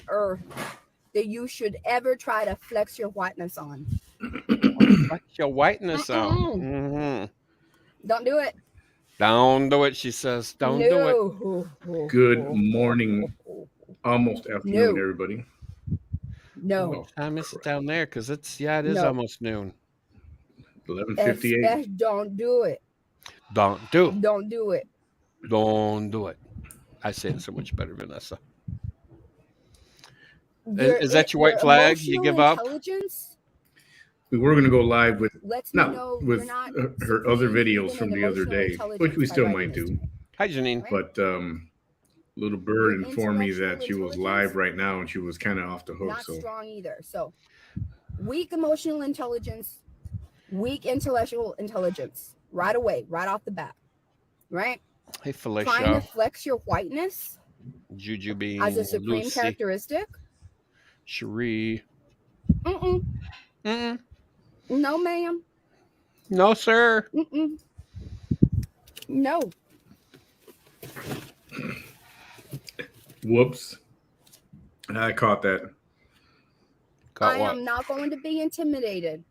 earth that you should ever try to flex your whiteness on. Flex your whiteness out. Mm-mm. Mm-hmm. Don't do it. Don't do it, she says. Don't do it. No. Good morning, almost afternoon, No. everybody. No. What Oh, time is it crap. down there? Because it is No. almost noon. 11:58. Don't do it. Don't do. Don't do it. Don't do it. I say it so much better, Vanessa. Your Is that your your white flag? You emotional give up? intelligence We were going to go live with, lets me not know you're with not her other simply videos even from an the other emotional day, which we intelligence by still writing might this to do. me, Hi, Janine. right? But Little Your Bird informed me intellectual that she was intelligence live right now and she was kind of off the hook. not So strong either. So weak emotional intelligence, weak intellectual intelligence, right away, right off the bat, right? Hey, Trying to Felicia. flex your whiteness Juju as a Bean. supreme Lucy. characteristic. Cherie. Mm-mm. Mm-mm. No, ma'am. No, sir. Mm-mm. No. whoops, I caught that. Got I what? am not going to be intimidated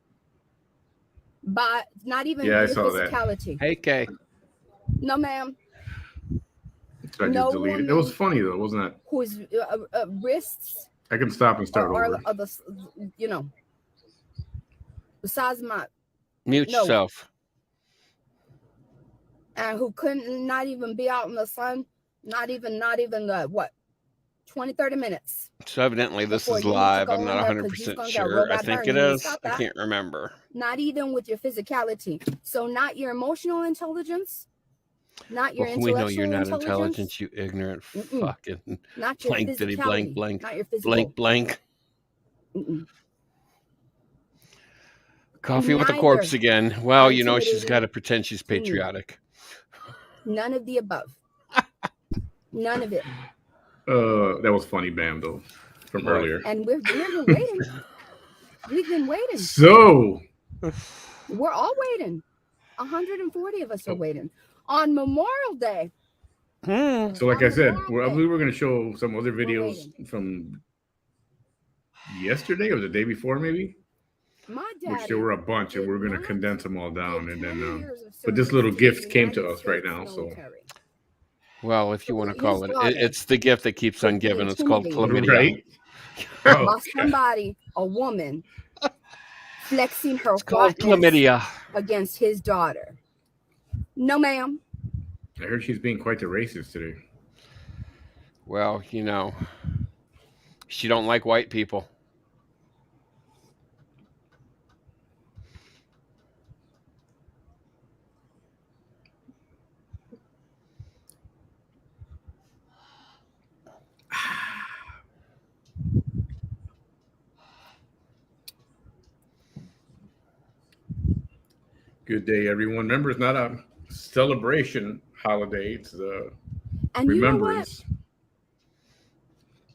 by not even Yeah, I your saw that. physicality. Hey, Kay. No, ma'am. So I just No deleted. It was woman funny though, wasn't it? whose wrists I can stop and start are over. the, you know, the size of my Mute no, yourself. and who couldn't not even be out in the sun, not even what 20-30 minutes So evidently this before is you need to live. go I'm in not there because you're 100% gonna get a real sure. I bad think burn. it You need to is. stop I that. can't remember. Not even with your physicality. So not your emotional intelligence, not your Well, we know you're intellectual not intelligence, intelligent, you ignorant mm-mm. fucking Not your blankety blank physicality, blank not your physical. blank blank. Mm-mm. Coffee with the Neither corpse again. Well, are you know, she's got intimidating to pretend she's to me. patriotic. None of the above. None of it. That was funny, Bam, though, from What? earlier. And we've been waiting. We've been waiting. So, We're all waiting. 140 of us are oh, waiting on Memorial Day. Hmm. so like On I said, Memorial we Day, were going to show some other we're videos waiting. from yesterday or the day before, maybe, My which there daddy were a bunch, and did we're going to not condense them all give down. And 20 then, years of but this service little to the gift came to United us right States now. So, military. Well, if you So want to his call it, daughter it's the gift that keeps on could be giving. It's called intimidated chlamydia. right? by Okay. somebody, a woman, flexing her It's called whiteness chlamydia. against his daughter. No, ma'am. I heard she's being quite the racist today. Well, you know, she don't like white people. Good day, everyone. Remember, it's not a celebration holiday; it's a And you know what? remembrance.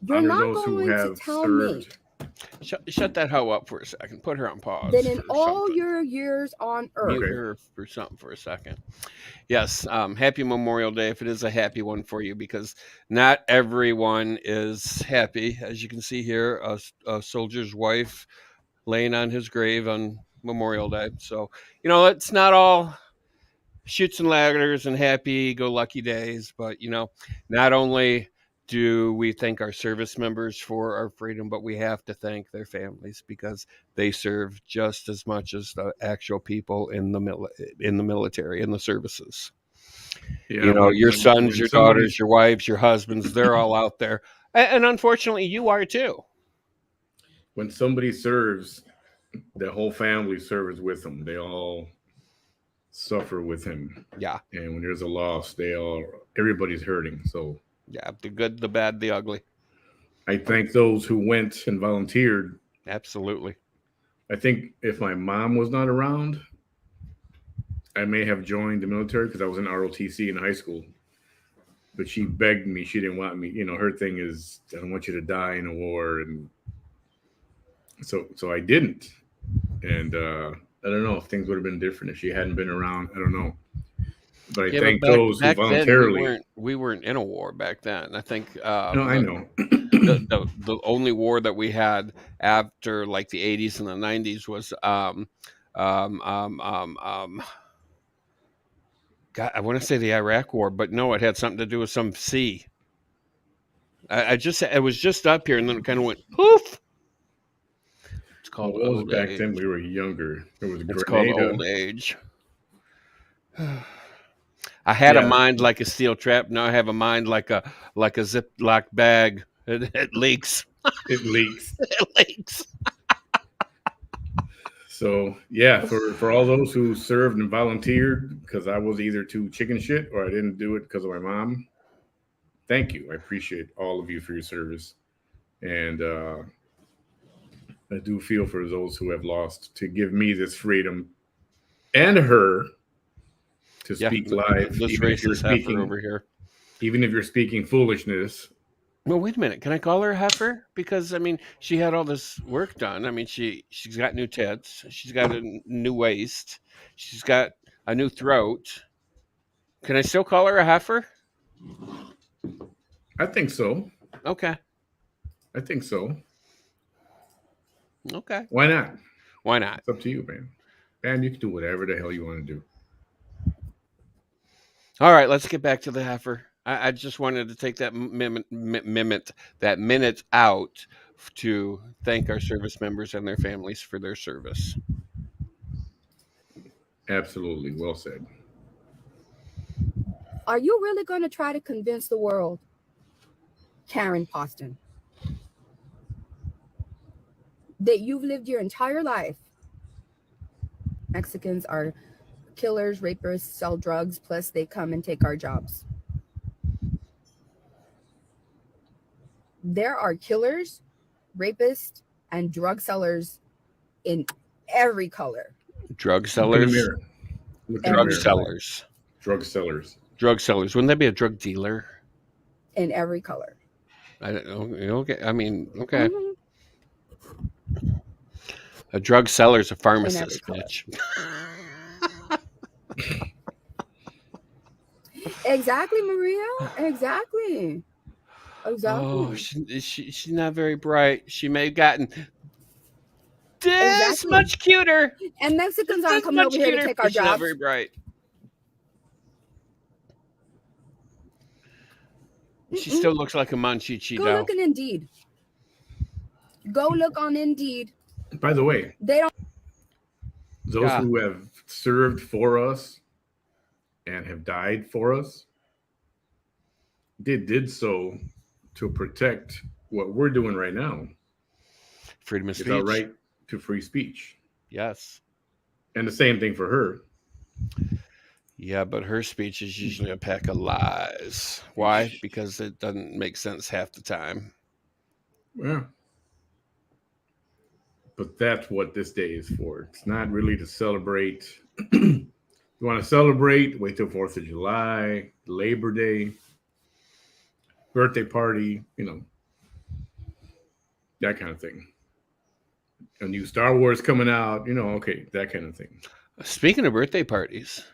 You're Honor not those who going to have tell me served. Shut that hoe up for a second. Put her on pause that in or all something. your years on Mute earth, Okay. her for something for a second. Yes, happy Memorial Day if it is a happy one for you, because not everyone is happy. As you can see here, a soldier's wife laying on his grave on Memorial Day. So, you know, it's not all shoots and ladders and happy go lucky days, but, you know, not only do we thank our service members for our freedom, but we have to thank their families because they serve just as much as the actual people in the military, in the services. Yeah, You know, your sons, when your somebody's daughters, your wives, your husbands, they're all out there. And unfortunately, you are too. when somebody serves, the whole family serves with them. They all suffer with him, Yeah. and when there's a loss, everybody's hurting. So Yeah. The good, the bad, the ugly. I thank those who went and volunteered. Absolutely. I think if my mom was not around, I may have joined the military because I was in ROTC in high school. But she begged me; she didn't want me. You know, her thing is, I don't want you to die in a war, and so I didn't. And I don't know if things would have been different if she hadn't been around. I don't know, but I Yeah, but thank those who back then voluntarily. we weren't in a war back then. I think No, I know. the only war that we had after like the 80s and the 90s was um, um, um, um, God, I want to say the Iraq War, but no, it had something to do with some sea. It was just up here, and then it kind of went poof. It's Well, called it was old back then. age. We were younger. There was It's called Grenada. old age. I had a Yeah, mind like a steel trap. Now I have a mind like a Ziploc bag. It leaks. it leaks. It leaks. So yeah, for all those who served and volunteered, because I was either too chicken shit or I didn't do it because of my mom. Thank you. I appreciate all of you for your service, and I do feel for those who have lost to give me this freedom and her to Yeah, speak live, this racist heifer over here. even if you're speaking foolishness. Well, wait a minute. Can I call her a heifer? Because I mean, she had all this work done. I mean, she's got new tits. She's got a new waist. She's got a new throat. Can I still call her a heifer? I think so. Okay. I think so. Okay. Why not? Why not? It's up to you, man. Man, you can do whatever the hell you want to do. All right. Let's get back to the heifer. I just wanted to take that minute out to thank our service members and their families for their service. Absolutely. Well said. Are you really going to try to convince the world, Karen Poston, that you've lived your entire life? Mexicans are killers, rapists, sell drugs, plus they come and take our jobs. There are killers, rapists, and drug sellers in every color. Drug Look in the sellers. mirror. Look in the Drug mirror. sellers. Drug sellers. Drug sellers. Wouldn't that be a drug dealer? In every color. I don't know. Okay. I mean, okay. Mhm. A drug seller's a In every pharmacist, color. bitch. Exactly, Maria. Exactly. Oh, Exactly. she's not very bright. She may have gotten this Exactly. much cuter. And Mexicans Just aren't this coming much over here to cuter. take our But she's not jobs. very bright. She Mm-mm. still looks like a Manchichi Go doll. look in Indeed. Go look on Indeed. By the way, They don't. those Yeah. who have served for us and have died for us, they did so to protect what we're doing right now. Freedom of It's our speech. right to free speech. Yes. And the same thing for her. Yeah, but her speech is usually a pack of lies. Why? Because it doesn't make sense half the time. Yeah. But that's what this day is for. It's not really to celebrate. You want to celebrate, wait till 4th of July, Labor Day, birthday party, that kind of thing. A new Star Wars coming out, okay, that kind of thing. Speaking of birthday parties,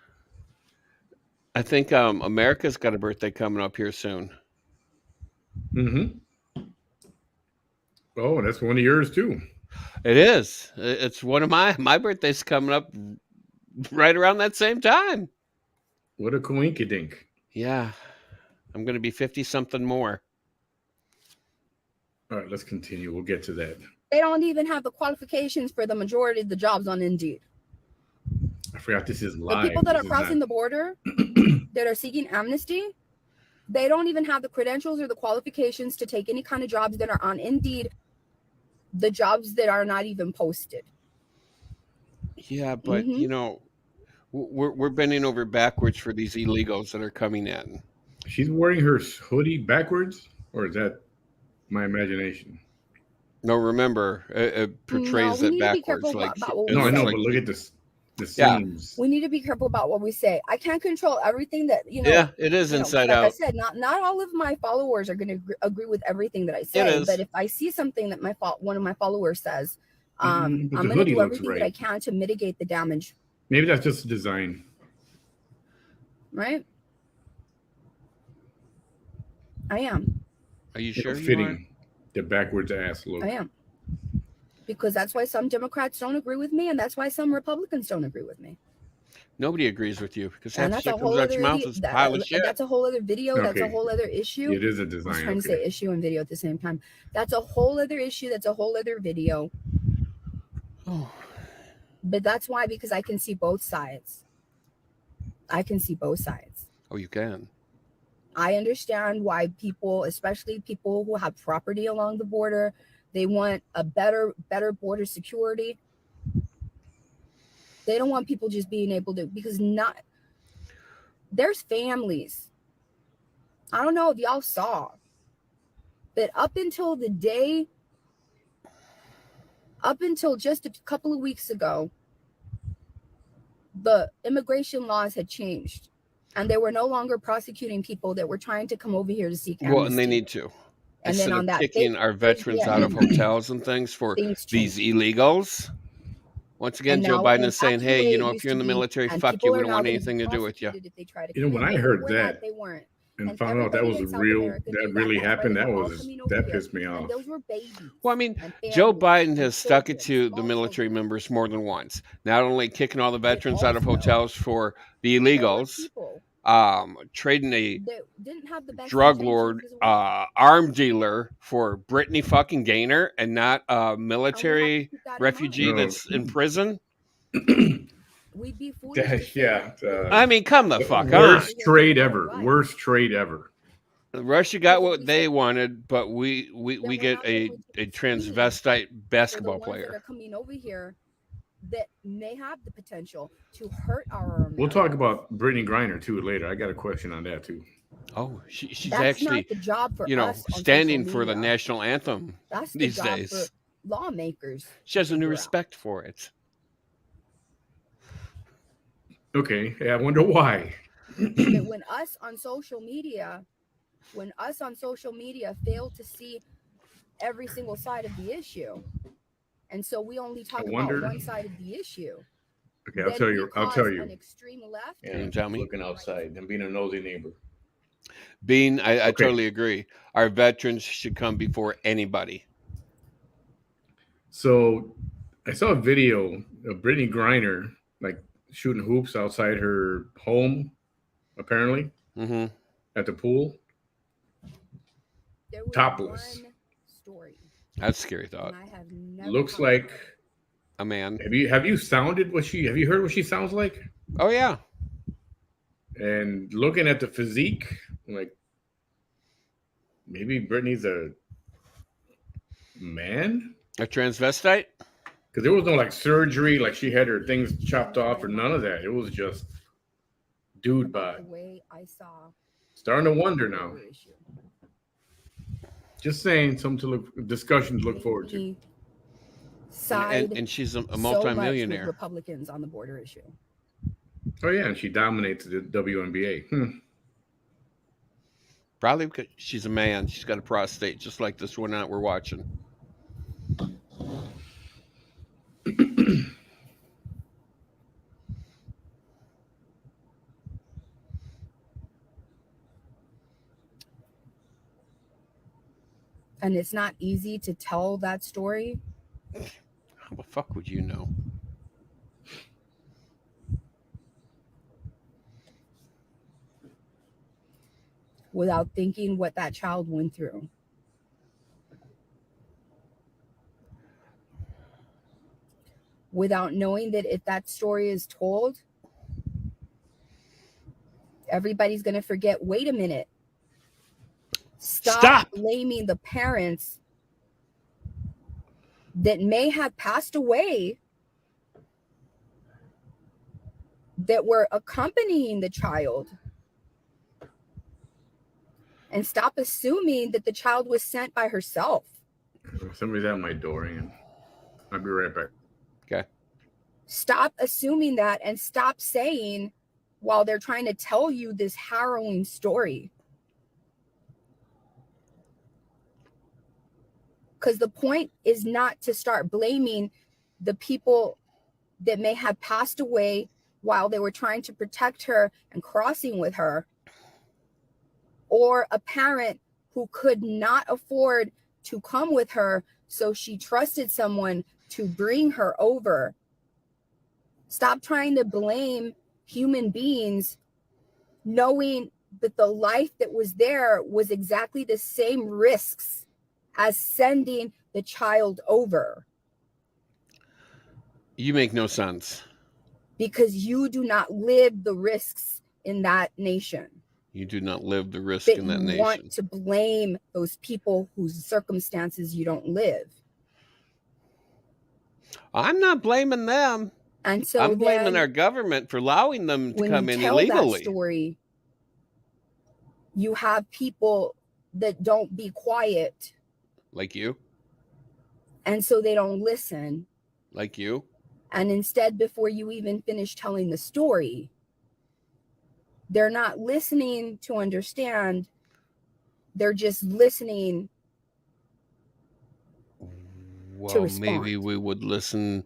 I think America's got a birthday coming up here soon. Mm-hmm. Oh, that's one of yours too. It is. It's one of my birthday's coming up right around that same time. What a coinkydink. Yeah. I'm going to be 50 something more. All right, let's continue. We'll get to that. They don't even have the qualifications for the majority of the jobs on Indeed. I forgot this is The live. people that This are is crossing not- the border, that are seeking amnesty, they don't even have the credentials or the qualifications to take any kind of jobs that are on Indeed. The jobs that are not even posted. Yeah, but Mhm. we're bending over backwards for these illegals that are coming in. She's wearing her hoodie backwards, or is that my imagination? No, remember, it portrays we it need to be careful backwards. Like about what we No, I say. know, but look at this. The Yeah. seams. We need to be careful about what we say. I can't control everything that Yeah, it is inside like I out. said, not all of my followers are going to agree with everything that I It say. is. But if I see something that one of my followers says, But I'm the going to hoodie do looks everything that I right. can to mitigate the damage. Maybe that's just design. Right? I am. Are you sure you are? Fitting. The backwards ass look. I am. Because that's why some Democrats don't agree with me, and that's why some Republicans don't agree with me. Nobody agrees with you because half And the that's a shit comes whole out other your mouth is a pile of shit. that's a whole other video. That's a Okay. whole other issue. It is a I was design. trying to say issue and video at the same time. That's a whole other issue. That's a whole other video. Oh. But that's why, because I can see both sides. I can see both sides. Oh, you can. I understand why people, especially people who have property along the border, they want a better border security. They don't want people just being able to, because there's families. I don't know if y'all saw, but up until just a couple of weeks ago, the immigration laws had changed, and they were no longer prosecuting people that were trying to come over here to seek amnesty. Well, and they need to. And Instead then on of that kicking our veterans out of hotels and things for things these changed. illegals. Once again, And Joe now, Biden and is saying, back to the hey, way you it know, if used you're in to the be, military, and fuck you. people We are don't now want gonna be anything to do with you. prosecuted if they try to You know, come when in. I They heard were that not, they weren't. and found out that everybody was in South real, America knew that really that's why happened, they that were all was coming over that here. pissed me And off. those were babies. Well, I mean, and Joe families Biden and has stuck it children, to the small military children. members more than once. Not only kicking all the veterans out of also, hotels for the there were illegals, people trading a that didn't have the best drug intentions lord, as well. arm dealer for Brittany fucking Gaynor and not a And we have to military keep that in refugee mind. No. that's in prison. We'd be foolish to say Yeah. I mean, come the fuck on. Worst trade ever. Worst trade ever. Russia got Because if what we they say wanted, but we then get we're not a going to be transvestite for the basketball ones that player. are coming over here that may have the potential to hurt our We'll talk Americans. about Brittany Griner too later. I got a question on that too. Oh, she's That's actually, not the job for you know, us on standing social for the media. national anthem That's the these job for days. lawmakers. She has a new figure out. respect for it. Okay, yeah, I wonder why. But when us on social media fail to see every single side of the issue, and so we only talk about one side of the issue. Okay, I'll tell you. An extreme left. Can you tell me? Looking outside and being a nosy neighbor. I totally agree. Our veterans should come before anybody. So I saw a video of Brittany Griner like shooting hoops outside her home, apparently, Mm-hmm. at the pool. There was Topless. one story, That's a scary thought. and I have never Looks talked like about it. A man. have you have you heard what she sounds like? Oh yeah. And looking at the physique, like maybe Brittany's a man? A transvestite? Because there was no like surgery, like she had her things chopped off or none of that. It was just dude About bod. the way I saw Starting to wonder now. the issue. Just saying, something to discussion to look forward to. We side And she's a so much multimillionaire. with Republicans on the border issue. Oh yeah, and she dominates the WNBA. Probably because she's a man. She's got a prostate, just like this one out we're watching. And it's not easy to tell that story. How the fuck would you know? Without thinking what that child went through. Without knowing that if that story is told, everybody's going to forget, wait a minute. Stop blaming the parents that may have passed away that were accompanying the child. And stop assuming that the child was sent by herself. Somebody's at my door, and I'll be right back. Okay. Stop assuming that and stop saying while they're trying to tell you this harrowing story. Because the point is not to start blaming the people that may have passed away while they were trying to protect her and crossing with her, or a parent who could not afford to come with her, so she trusted someone to bring her over. Stop trying to blame human beings, knowing that the life that was there was exactly the same risks as sending the child over. You make no sense. Because you do not live the risks in that nation. You do not live the risk That in that you nation. want to blame those people whose circumstances you don't live. I'm not blaming them. And so I'm blaming then our government for allowing them to when come you in tell that illegally. story, you have people that don't be quiet. Like you. And so they don't listen. Like you. And instead, before you even finish telling the story, they're not listening to understand. They're just listening to Well, respond. maybe we would listen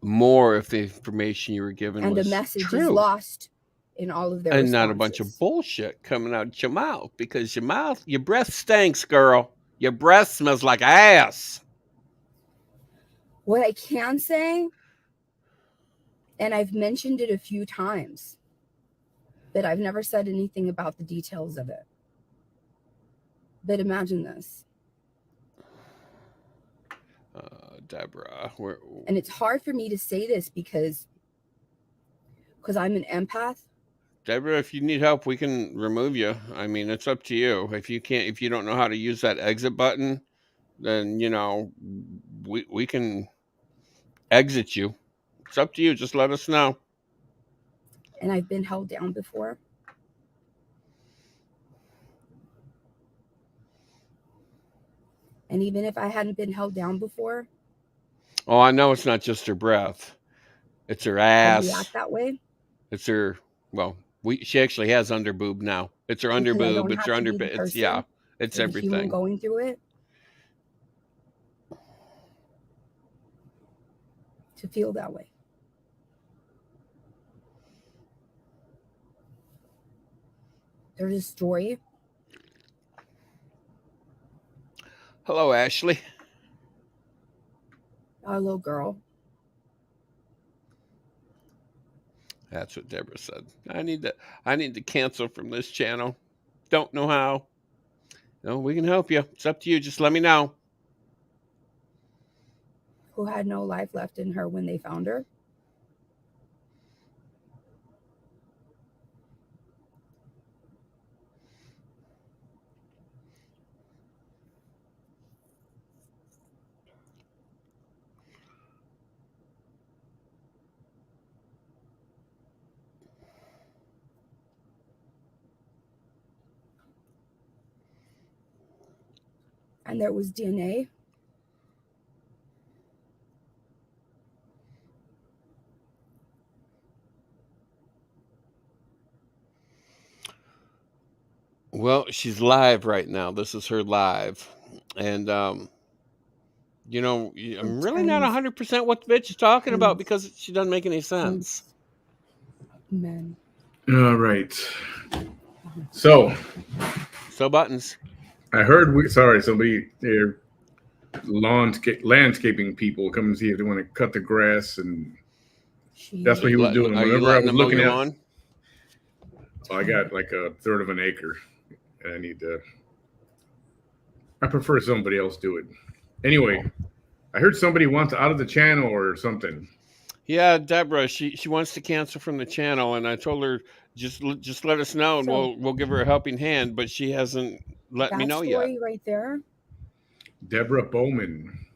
more if the information you were given And was the message true. is lost in all of their and responses. not a bunch of bullshit coming out your mouth, because your breath stinks, girl. Your breath smells like ass. What I can say, and I've mentioned it a few times, but I've never said anything about the details of it. But imagine this. Deborah, and it's hard for me to say this because I'm an empath. Deborah, if you need help, we can remove you. I mean, it's up to you. If you don't know how to use that exit button, then we can exit you. It's up to you. Just let us know. And I've been held down before. And even if I hadn't been held down before, oh, I know it's not just her breath. It's her I'd ass. react that way. It's her. Well, she actually has underboob now. It's her Because I underboob. don't It's have her to be the underboob. It's person It's or the human everything. going through it to feel that way. There's a story. Hello, Ashley. A little girl. That's what Deborah said. I need to cancel from this channel. Don't know how. No, we can help you. It's up to you. Just let me know. Who had no life left in her when they found her. And there was DNA. Well, she's live right now. This is her live. And I'm really not 100% what the bitch is talking about, because she doesn't make any sense. Men. All right. So buttons. I heard somebody there, landscaping people come and see if they want to cut the grass, and that's what he was doing. Are you Whenever I letting was them mow looking your at, lawn? I got like a third of an acre, and I prefer somebody else do it. Anyway, I heard somebody wants out of the channel or something. Yeah, Deborah, she wants to cancel from the channel, and I told her just let us know, and we'll give her a helping hand, but she hasn't let me know yet. That story right there. Deborah Bowman.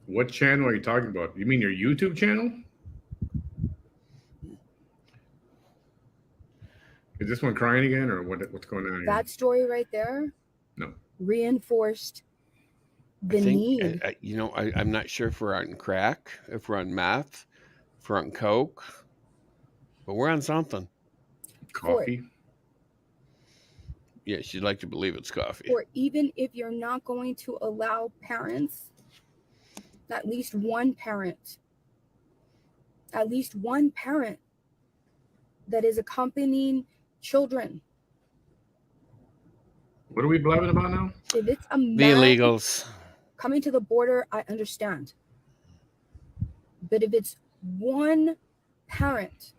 What channel are you talking about? You mean your YouTube channel? Is this one crying again, or what's going on here? That story right there. No. Reinforced the need. I'm not sure if we're on crack, if we're on meth, if we're on coke, but we're on something. Coffee. Yeah, she'd like to believe it's coffee. Or even if you're not going to allow parents, at least one parent that is accompanying children What are we blabbing about now? If it's a The man illegals. coming to the border, I understand. But if it's one parent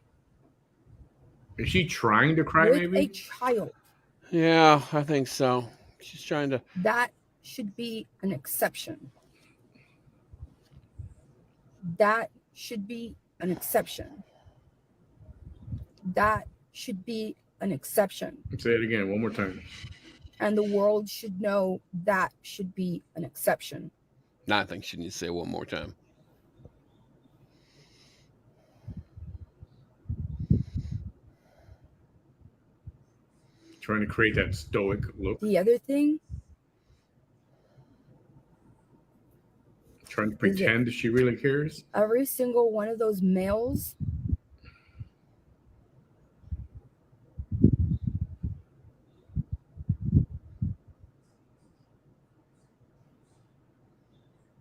Is she trying to cry? with a Maybe. child, Yeah, I think so. She's trying to. that should be an exception. That should be an exception. That should be an exception. Say it again one more time. And the world should know that should be an exception. No, I think she needs to say it one more time. Trying to create that stoic look. The other thing, Trying to pretend she really cares. every single one of those males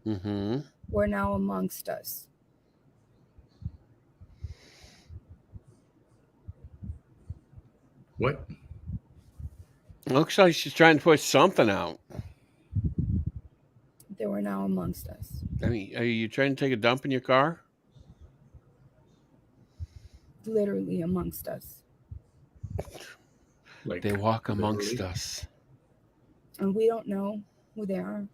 Mm-hmm. were now amongst us. What? Looks like she's trying to push something out. They were now amongst us. I mean, are you trying to take a dump in your car? Literally amongst us. Like They walk amongst literally? us. And we don't know who they are,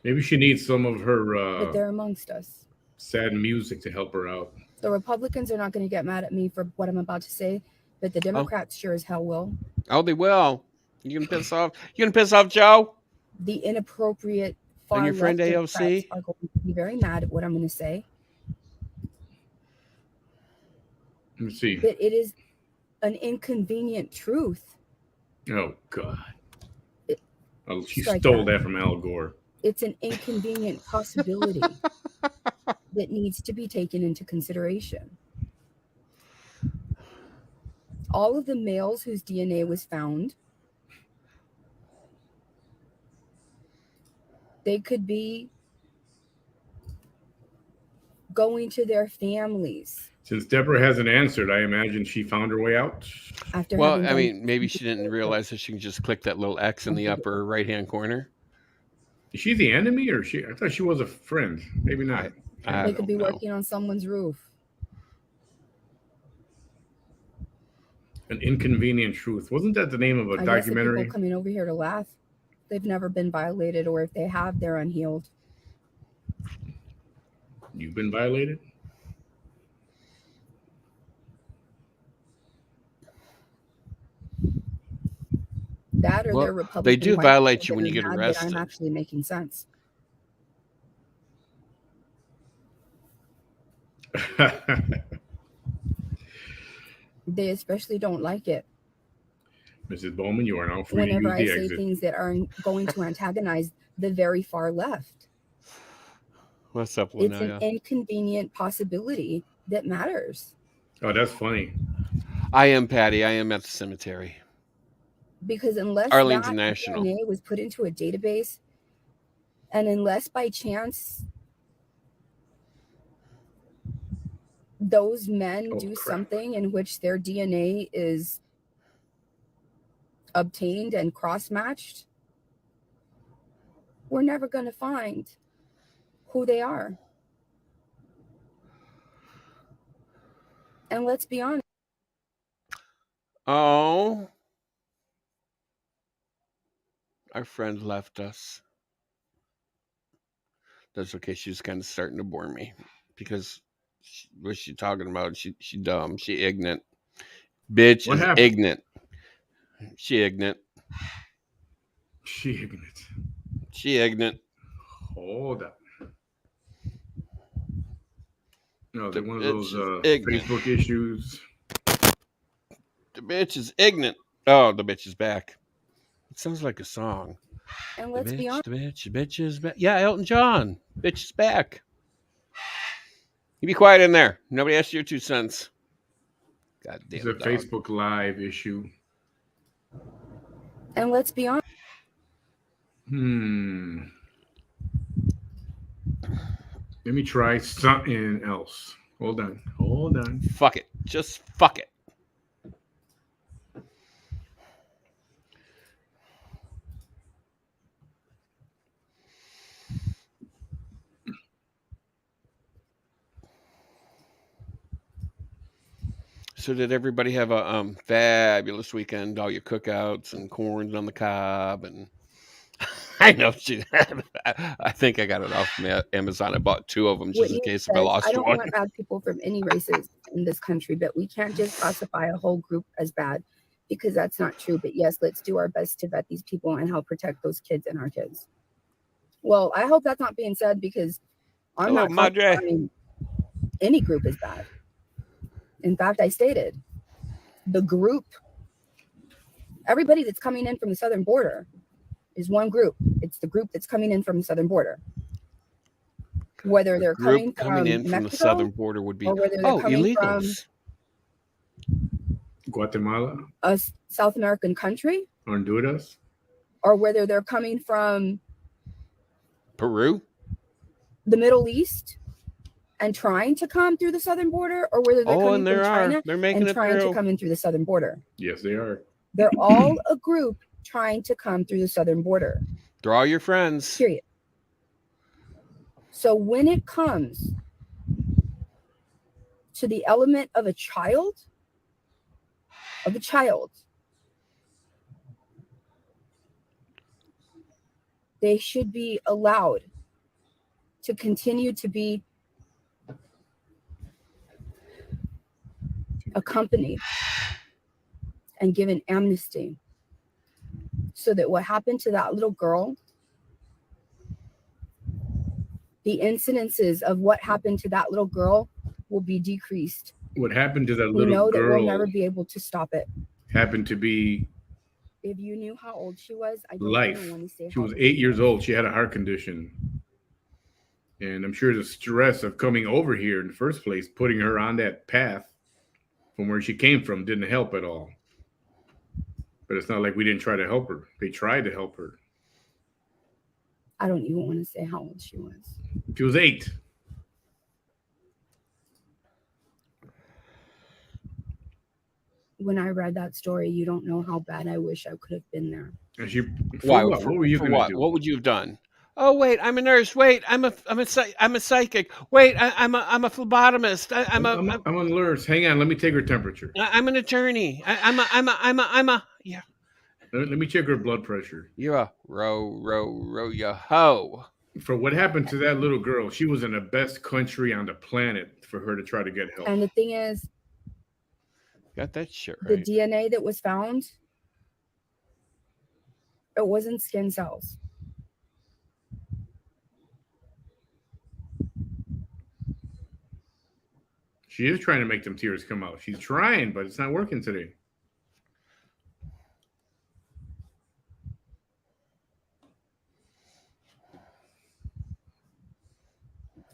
Maybe she needs some of but her they're amongst us. sad music to help her out. The Republicans are not going to get mad at me for what I'm about to say, but the Democrats sure as hell will. Oh, they will. You gonna piss off? You gonna piss off Joe The inappropriate and far your friend left AOC? Democrats are going to be very mad at what I'm going to say. Let me see. But it is an inconvenient truth. Oh God. Oh, she Strike stole that. that from Al Gore. It's an inconvenient possibility that needs to be taken into consideration. All of the males whose DNA was found, they could be going to their families Since Deborah hasn't answered, I imagine she found her way out. after Well, having I done mean, maybe she didn't realize that she can just click that little X in the upper right-hand corner. Is she the enemy or she? I thought she was a friend. Maybe not. I they could be don't know. working on someone's roof. An inconvenient truth. Wasn't that the name of a I guess the documentary? people coming over here to laugh, they've never been violated, or if they have, they're unhealed. You've been violated? That or Well, their Republican. they do white violate people you when that you are get mad that arrested. I'm actually making sense. They especially don't like it Mrs. Bowman, you are now free to whenever use I the say exit. things that are going to antagonize the very far left. What's up, It's an Lanaya? inconvenient possibility that matters, Oh, that's funny. I am Patty. I am at the cemetery. because unless Arlington that National. DNA was put into a database, and unless by chance those men Oh, do crap. something in which their DNA is obtained and cross-matched, we're never going to find who they are. And let's be honest, Oh, our friend left us. That's okay. She's kind of starting to bore me because what's she talking about? She dumb. She ignorant. Bitch What is happened? ignorant. She ignorant. She ignorant. She ignorant. Hold up. No, they're The one of bitch those is ignorant. Facebook issues. The bitch is ignorant. Oh, the bitch is back. It sounds like a song. and The let's be honest, the bitch is back. Yeah, Elton John. Bitch is back. You be quiet in there. Nobody asked your 2 cents. God It's damn a dog. Facebook Live issue. and let's be honest, Let me try something else. Hold on. Fuck it. Just fuck it. So did everybody have a fabulous weekend? All your cookouts and corns on the cob, and I know she. I think I got it off Amazon. I bought 2 of them just in Whitney case if I says, I lost don't one. want bad people from any races in this country, but we can't just classify a whole group as bad because that's not true. But yes, let's do our best to vet these people and help protect those kids and our kids. Well, I hope that's not being said because I'm Hello, not Madre. classifying any group as bad. In fact, I stated the group, everybody that's coming in from the southern border is one group. It's the group that's coming in from the southern border. Whether they're coming Group coming from in from the Mexico southern border would be or whether they're coming from illegals. Guatemala, a South American country, Honduras. or whether they're coming from Peru. the Middle East and trying to come through the southern border, or whether they're Oh, coming and from there are. China They're making and it trying to through. come in through the southern border. Yes, they are. They're all a group trying to come through the southern border. They're all your friends. Period. So when it comes to the element of a child, they should be allowed to continue to be accompanied and given amnesty so that what happened to that little girl, the incidences of what happened to that little girl will be decreased. What happened to that We little know that we'll girl never be able to stop it. happened to be If you knew how old she was, I don't life. even want to say She how was old 8 she years was. old. She had a heart condition. And I'm sure the stress of coming over here in the first place, putting her on that path from where she came from, didn't help at all. But it's not like we didn't try to help her. They tried to help her. I don't even want to say how old she was. She was 8. When I read that story, you don't know how bad I wish I could have been there. And she, Why? what? What were you For going to what? do? What would you have done? Oh wait, I'm a nurse. Wait, I'm a psychic. Wait, I'm a phlebotomist. I'm on nurse. Hang on. Let me take her temperature. I'm an attorney. I'm a yeah. Let me check her blood pressure. You're a row ya ho. For what happened to that little girl, she was in the best country on the planet for her to try to get help. And the thing is, Got that shit the right. DNA that was found, it wasn't skin cells. She is trying to make them tears come out. She's trying, but it's not working today.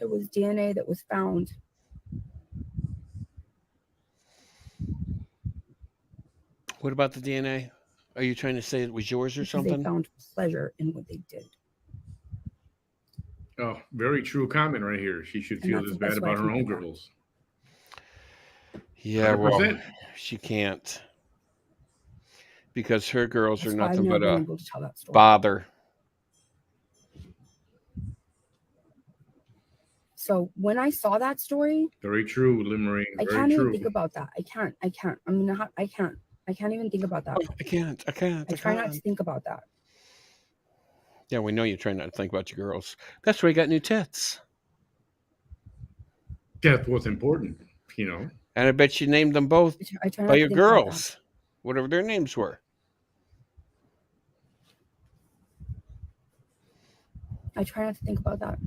It was DNA that was found. What about the DNA? Are you trying to say it was yours or Because something? they found pleasure in what they did. Oh, very true comment right here. She should feel that's this the best bad way I about her can own put that. girls. Yeah, well, 100%. she can't because her girls That's are why I've nothing never but been a able to tell that story. bother. So when I saw that story, Very true, Limerine. I Very can't true. even think about that. I can't. I can't even think about that. I can't. I try not to think about that. Yeah, we know you try not to think about your girls. That's why you got new tits. That's what's important, you know. And I bet you named them both I try not by to your think about that. girls, whatever their names were. I try not to think about that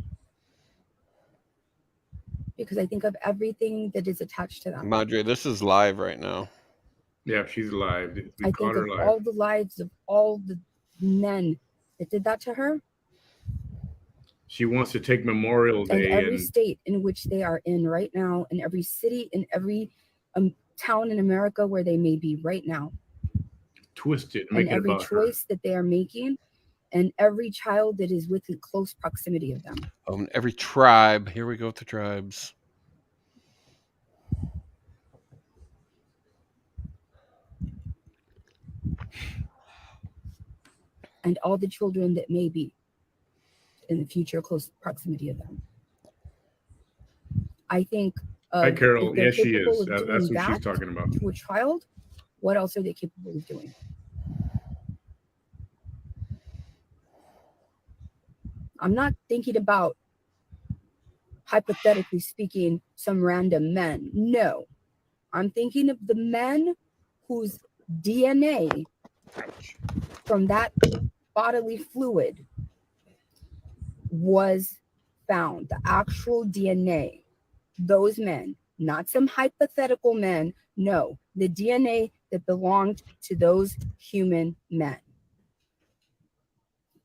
because I think of everything that is attached to that. Madre, this is live right now. Yeah, she's alive. We I caught think her of live. all the lives of all the men that did that to her, She wants to take Memorial and Day every and state in which they are in right now, and every city, in every town in America where they may be right now, twist it and and make it every about her. choice that they are making, and every child that is within close proximity of them. Every tribe. Here we go with the tribes. And all the children that may be in the future close proximity of them. I think Hi, If Carol. they're Yes, she capable is. of That's doing what that she's talking about. to a child, what else are they capable of doing? I'm not thinking about, hypothetically speaking, some random men. No, I'm thinking of the men whose DNA from that bodily fluid was found, the actual DNA. Those men, not some hypothetical men. No, the DNA that belonged to those human men.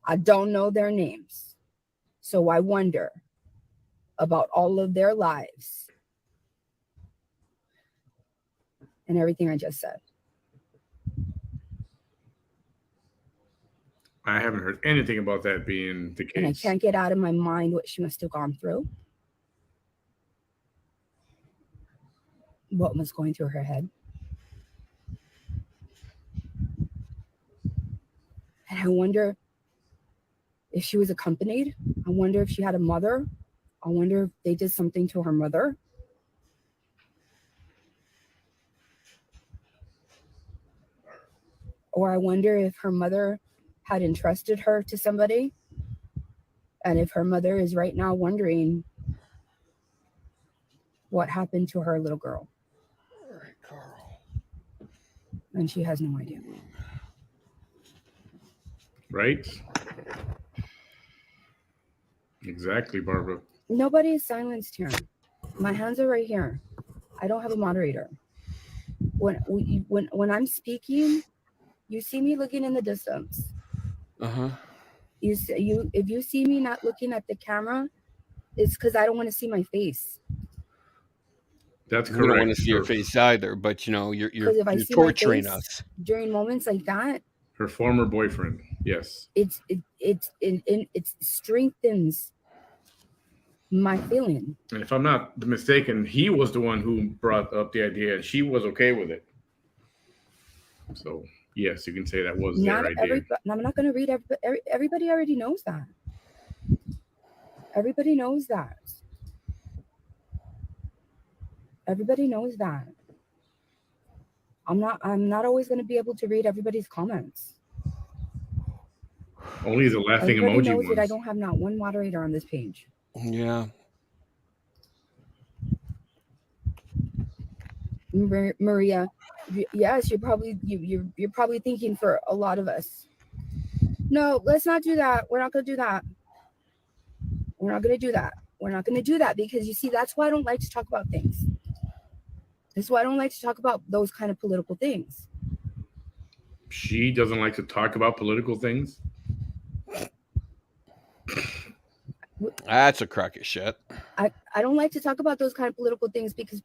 I don't know their names, so I wonder about all of their lives and everything I just said. I haven't heard anything about that being the And I case. can't get out of my mind what she must have gone through, what was going through her head. And I wonder if she was accompanied. I wonder if she had a mother. I wonder if they did something to her mother. Or I wonder if her mother had entrusted her to somebody, and if her mother is right now wondering what happened to her little girl. All right, Carl. And she has no idea. Right? Exactly, Barbara. Nobody is silenced here. My hands are right here. I don't have a moderator. When I'm speaking, you see me looking in the distance. Uh-huh. If you see me not looking at the camera, it's because I don't want to see my face. That's We don't want to correct. see your face either, but you're Because if I see my torturing face us. during moments like that, Her former boyfriend. Yes. it strengthens my feeling. And if I'm not mistaken, he was the one who brought up the idea, and she was okay with it. So yes, you can say that was their idea. I'm not going to read everybody already knows that. Everybody knows that. Everybody knows that. I'm not always going to be able to read everybody's comments. Only the laughing Everybody emoji knows ones. that I don't have not one moderator on this page. Yeah. Maria, yes, you're probably thinking for a lot of us. No, let's not do that. We're not going to do that. We're not going to do that. We're not going to do that because you see, that's why I don't like to talk about things. That's why I don't like to talk about those kind of political things. She doesn't like to talk about political things. That's a crock of shit. I don't like to talk about those kind of political things because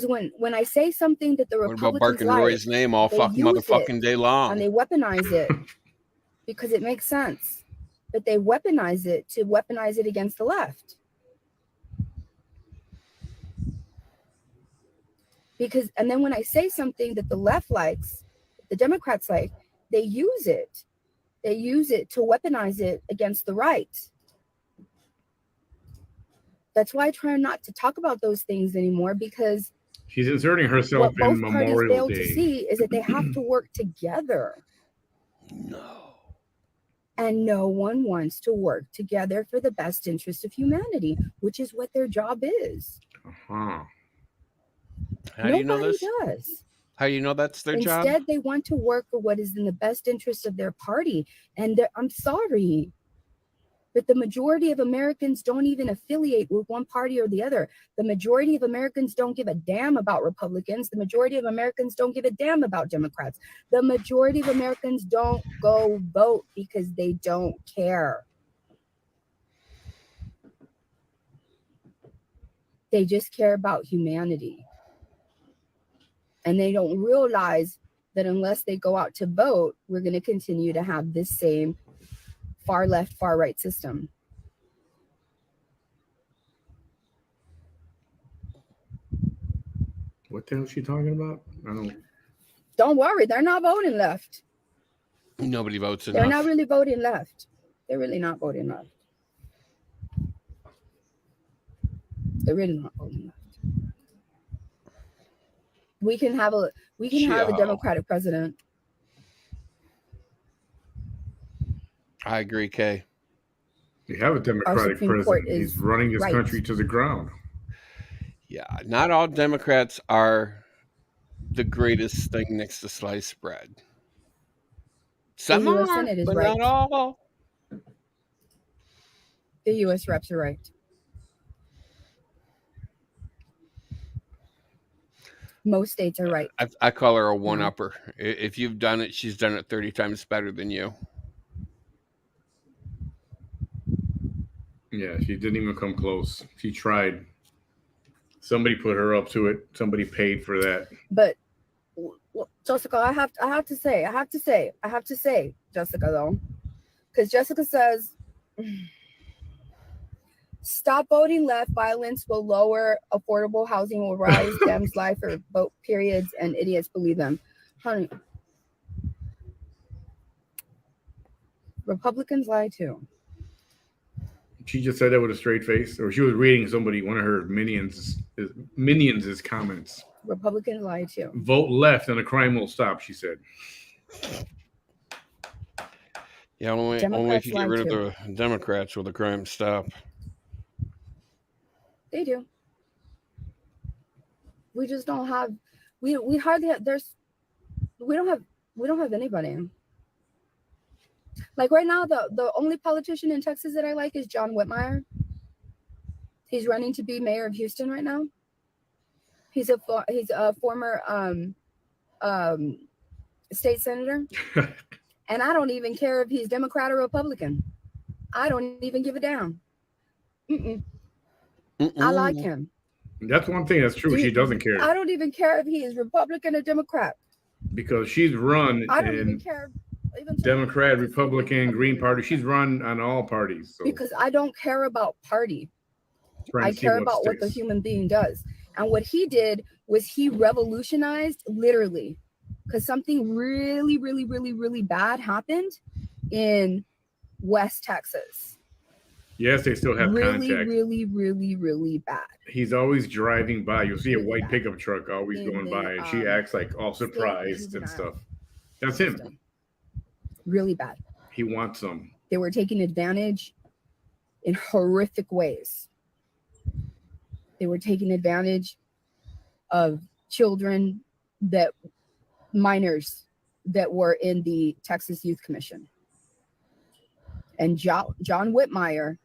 when I say something that the What about Republicans barking like, Roy's name all they fucking use motherfucking it day long? and they weaponize it because it makes sense. But they weaponize it to weaponize it against the left. And then when I say something that the left likes, the Democrats like, they use it. They use it to weaponize it against the right. That's why I try not to talk about those things anymore, because she's inserting herself what in both parties Memorial fail Day. to see is that they have to work together. No. And no one wants to work together for the best interest of humanity, which is what their job is. Uh-huh. How do you know this? Nobody does. How do you know that's their job? Instead, they want to work for what is in the best interest of their party. And I'm sorry, but the majority of Americans don't even affiliate with one party or the other. The majority of Americans don't give a damn about Republicans. The majority of Americans don't give a damn about Democrats. The majority of Americans don't go vote because they don't care. They just care about humanity. And they don't realize that unless they go out to vote, we're going to continue to have this same far left, far right system. What the hell is she talking about? Don't worry, they're not voting left. Nobody votes enough. They're not really voting left. They're really not voting left. They're really not voting left. We can have a Democratic president. I agree, Kay. You have a Democratic Supreme Court president. is He's running this right. country to the ground. Yeah, not all Democrats are the greatest thing next to sliced bread. Some The U.S. are, Senate is but right. not all. The U.S. reps are right. Most states are right. I call her a one-upper. If you've done it, she's done it 30 times better than you. Yeah, she didn't even come close. She tried. Somebody put her up to it. Somebody paid for that. But well, Jessica, I have to say, Jessica, though, because Jessica says, stop voting left. Violence will lower. Affordable housing will rise. Dems lie for vote periods, and idiots believe them. Honey, Republicans lie too. She just said that with a straight face, or she was reading one of her minions' comments. Republicans lie too. Vote left and the crime will stop, she said. Yeah, only if you get rid of the Democrats will the crime stop. They do. We just don't have. We hardly have. We don't have anybody. Like right now, the only politician in Texas that I like is John Whitmire. He's running to be mayor of Houston right now. He's a former state senator, and I don't even care if he's Democrat or Republican. I don't even give a damn. I like him. That's one thing that's true. She doesn't care. I don't even care if he is Republican or Democrat. Because she's run. I don't even care. Even Democrat, Republican, Green Party. She's run on all parties. So. Because I don't care about party. I care about what the human being does. And what he did was he revolutionized, literally, because something really, really, really, really bad happened in West Texas. Yes, they still have contact. Really, really, really bad. He's always driving by. You'll see a white pickup truck always going by, and she acts like all surprised and stuff. That's him. Really bad. He wants them. They were taking advantage in horrific ways. They were taking advantage of children, minors that were in the Texas Youth Commission. And John Whitmire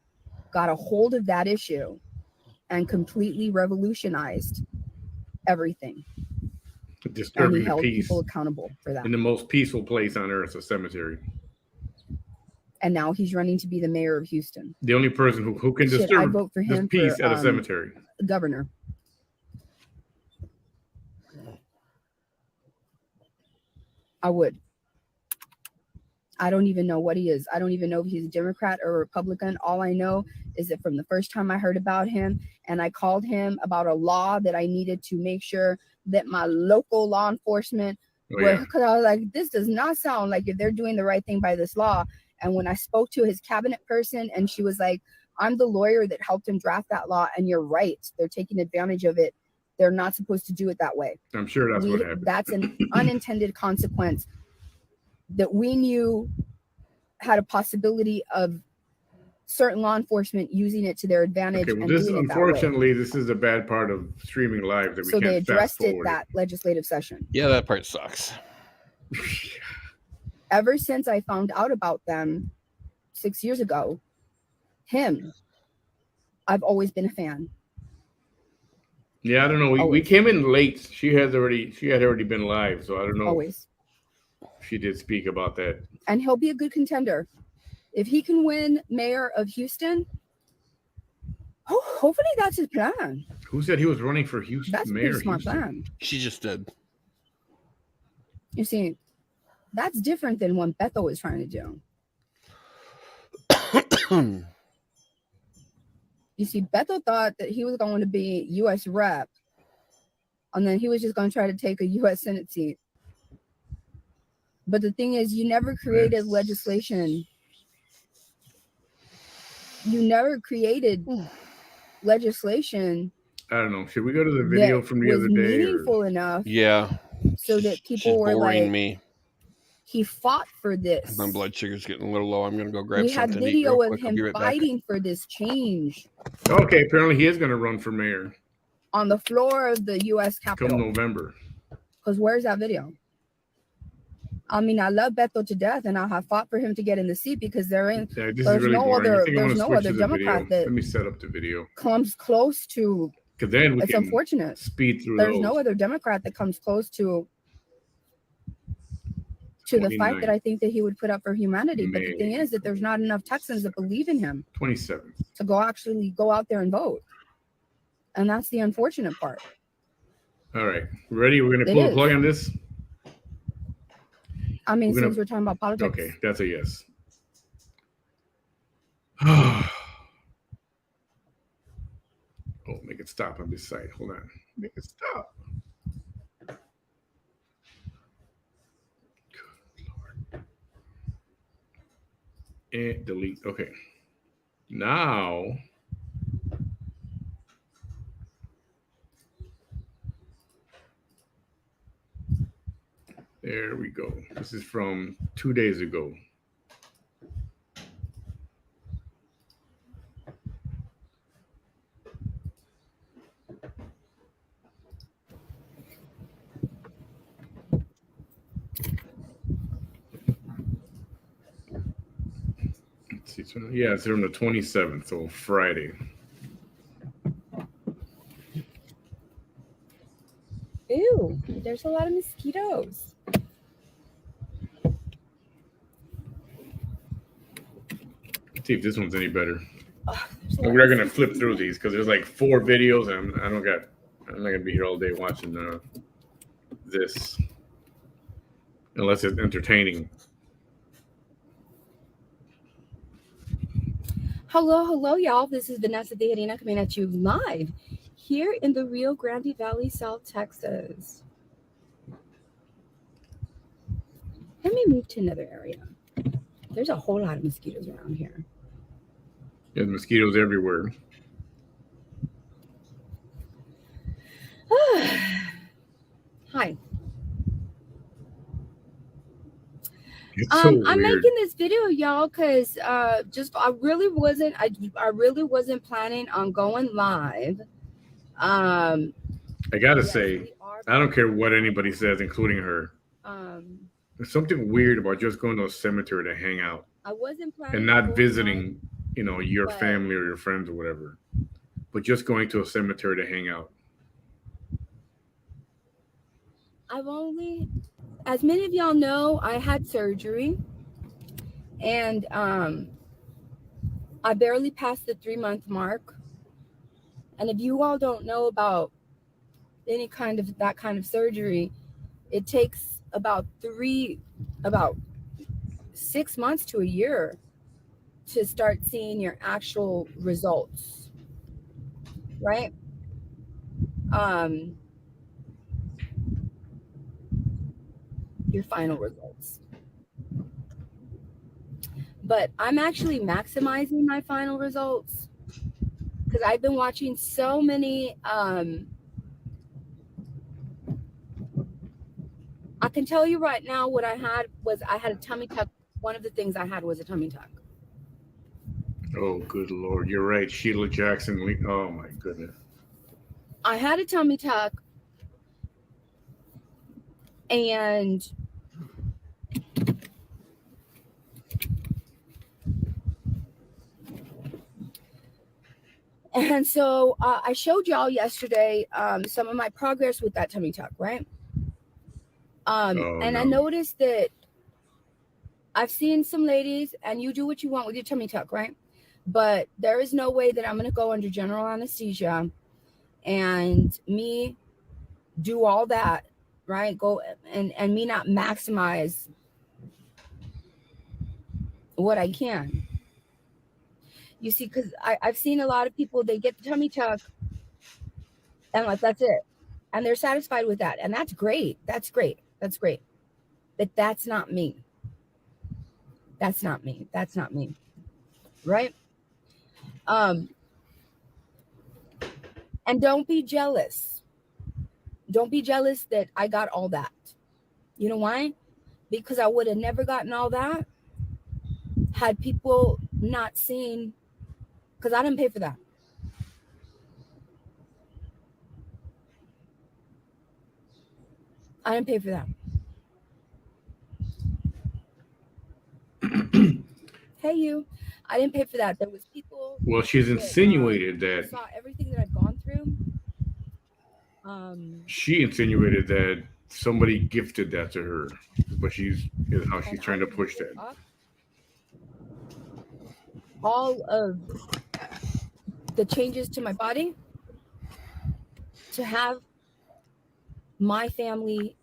got a hold of that issue and completely revolutionized everything. Disturbing and he held the peace. People accountable for that. In the most peaceful place on earth, a cemetery. And now he's running to be the mayor of Houston. The only person who can disturb I vote for him peace for, at a cemetery. Governor. I would. I don't even know what he is. I don't even know if he's a Democrat or a Republican. All I know is that from the first time I heard about him, and I called him about a law that I needed to make sure that my local law enforcement, because I was like, this does not sound like if they're doing the right thing by this law. And when I spoke to his cabinet person, and she was like, I'm the lawyer that helped him draft that law, and you're right. They're taking advantage of it. They're not supposed to do it that way. I'm sure that's what happened. That's an unintended consequence that we knew had a possibility of certain law enforcement using it to their advantage. Okay, well, and this unfortunately, this is a bad part of streaming live that we can't. So they addressed it that legislative session. Yeah, that part sucks. Ever since I found out about them 6 years ago, I've always been a fan. Yeah, I don't know. We came in late. She had already been live, so I don't know. Always. She did speak about that. And he'll be a good contender. If he can win mayor of Houston, hopefully that's his plan. Who said he was running for Houston? That's mayor a pretty smart Houston? plan. She just did. You see, that's different than what Bethel was trying to do. You see, Bethel thought that he was going to be U.S. rep, and then he was just going to try to take a U.S. Senate seat. But the thing is, you never created legislation. You never created legislation I don't know. Should we go to the video that from the was other day? meaningful enough Yeah. so that She's people were boring like, me. he fought for this. My blood sugar's getting a little low. I'm gonna go grab We had something to eat real video of quick. I'll him be right back. fighting for this change Okay, apparently he is going to run for mayor on the floor of the U.S. come Capitol. November. Because where's that video? I mean, I love Beto to death, and I have fought for him to get in the seat because Yeah, this is there's really no boring. I other think I want there's to no switch other to the Democrat video. that Let me set up the video. comes close to. Because then we It's can unfortunate. speed through There's those. no other Democrat that comes close to the fight that I think that he would put up for humanity. But the thing is that there's not enough Texans that believe in him 27th. to go out there and vote. And that's the unfortunate part. All right. Ready? We're going to It pull the is. plug on this? I mean, since we're talking about politics. Okay, that's a yes. Oh, make it stop on this side. Hold on. Make it stop. Good Lord. And delete. Okay. Now, there we go. This is from 2 days ago. Let's see. Yeah, it's from the 27th, so Friday. Ew, there's a lot of mosquitoes. Let's see if this one's any better. We're gonna flip through these because there's like 4 videos, and I'm not gonna be here all day watching this unless it's entertaining. Hello, y'all. This is Vanessa Tejerina coming at you live here in the Rio Grande Valley, South Texas. Let me move to another area. There's a whole lot of mosquitoes around here. There's mosquitoes everywhere. Hi. It's so weird. I'm making this video, y'all, because I really wasn't planning on going live. I gotta say, I don't care what anybody says, including her. There's something weird about just going to a cemetery to hang out. I wasn't planning and not visiting, your family or your friends or whatever, but just going to a cemetery to hang out. As many of y'all know, I had surgery, and I barely passed the 3-month mark. And if you all don't know about that kind of surgery, it takes about 6 months to a year to start seeing your actual results, right? Your final results. But I'm actually maximizing my final results because I've been watching so many. I can tell you right now what I had a tummy tuck. One of the things I had was a tummy tuck. Oh, good Lord. You're right. Sheila Jackson. Oh, my goodness. I had a tummy tuck, and so I showed y'all yesterday some of my progress with that tummy tuck, right? I noticed that I've seen some ladies, and you do what you want with your tummy tuck, right? But there is no way that I'm going to go under general anesthesia and me do all that, right? Go and me not maximize what I can. You see, because I've seen a lot of people, they get the tummy tuck and like, that's it. And they're satisfied with that. And that's great. That's great. That's great. But that's not me. That's not me. That's not me. Right? And don't be jealous. Don't be jealous that I got all that. You know why? Because I would have never gotten all that had people not seen, because I didn't pay for that. I didn't pay for that. Hey, you. I didn't pay for that. There was people. Well, she's insinuated that saw everything that I'd gone through. She insinuated that somebody gifted that to her, but is how she's trying to push that. All of the changes to my body to have my family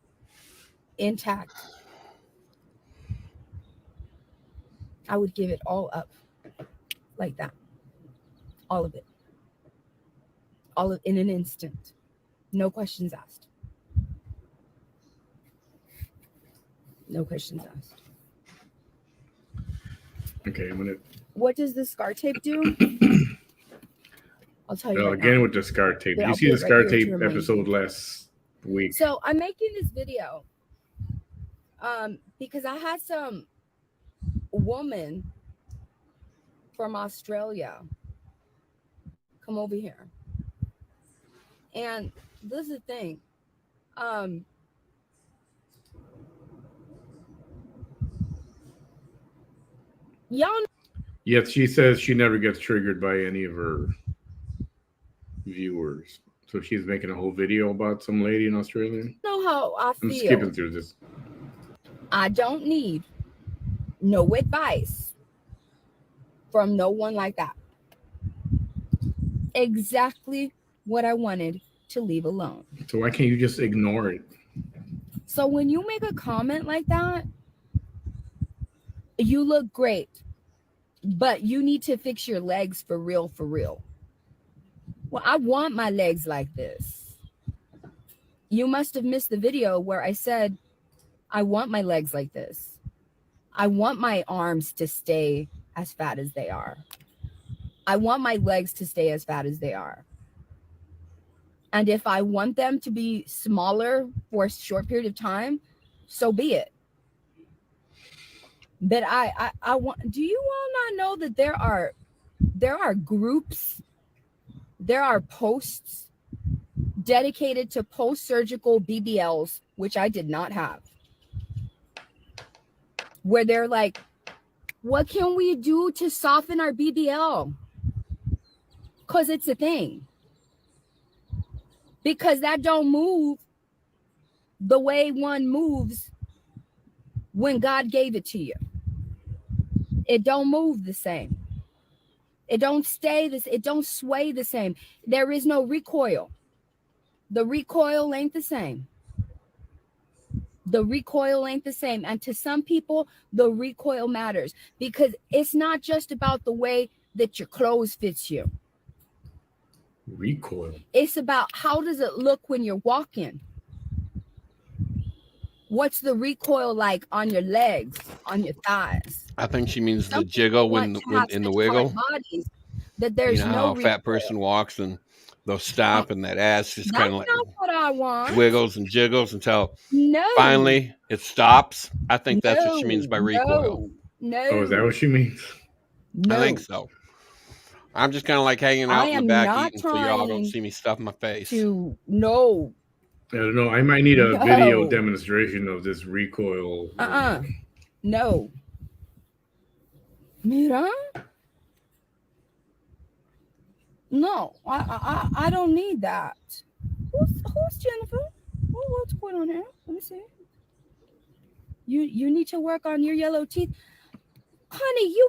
intact. I would give it all up like that. All of it. All of in an instant. No questions asked. No questions asked. Okay, I'm gonna. What does the scar tape do? I'll tell you. Again now. with the scar tape. But Did you I'll see put the it right scar here to tape remind episode you. last week? So I'm making this video because I had some woman from Australia come over here. And this is the thing. Y'all know Yet she says she never gets triggered by any of her viewers. So she's making a whole video about some lady in Australia. how I feel. I'm skipping through this. I don't need no advice from no one like that. Exactly what I wanted to leave alone. So why can't you just ignore it? So when you make a comment like that, you look great, but you need to fix your legs for real, for real. Well, I want my legs like this. You must have missed the video where I said, I want my legs like this. I want my arms to stay as fat as they are. I want my legs to stay as fat as they are. And if I want them to be smaller for a short period of time, so be it. But I want, do you all not know that there are groups, there are posts dedicated to post-surgical BBLs, which I did not have, where they're like, what can we do to soften our BBL? Because it's a thing. Because that don't move the way one moves when God gave it to you. It don't move the same. It don't stay this. It don't sway the same. There is no recoil. The recoil ain't the same. The recoil ain't the same. And to some people, the recoil matters because it's not just about the way that your clothes fits you. Recoil. It's about how does it look when you're walking? What's the recoil like on your legs, on your thighs? I think she means Some the jiggle when have in the such wiggle. hard bodies that there's You know no how a recoil. fat person walks and they'll stop and that ass just That's kind of like not what I want. wiggles and jiggles until No. finally it stops. I think that's what she means by recoil. No. Oh, is that what she means? No. I think so. I'm just kind of like hanging out in the back eating so y'all don't see me stuff my face. No. I don't know. I might need a video demonstration of this recoil. No. Mira? No, I don't need that. Who's Jennifer? What's going on here? Let me see. You need to work on your yellow teeth, honey. You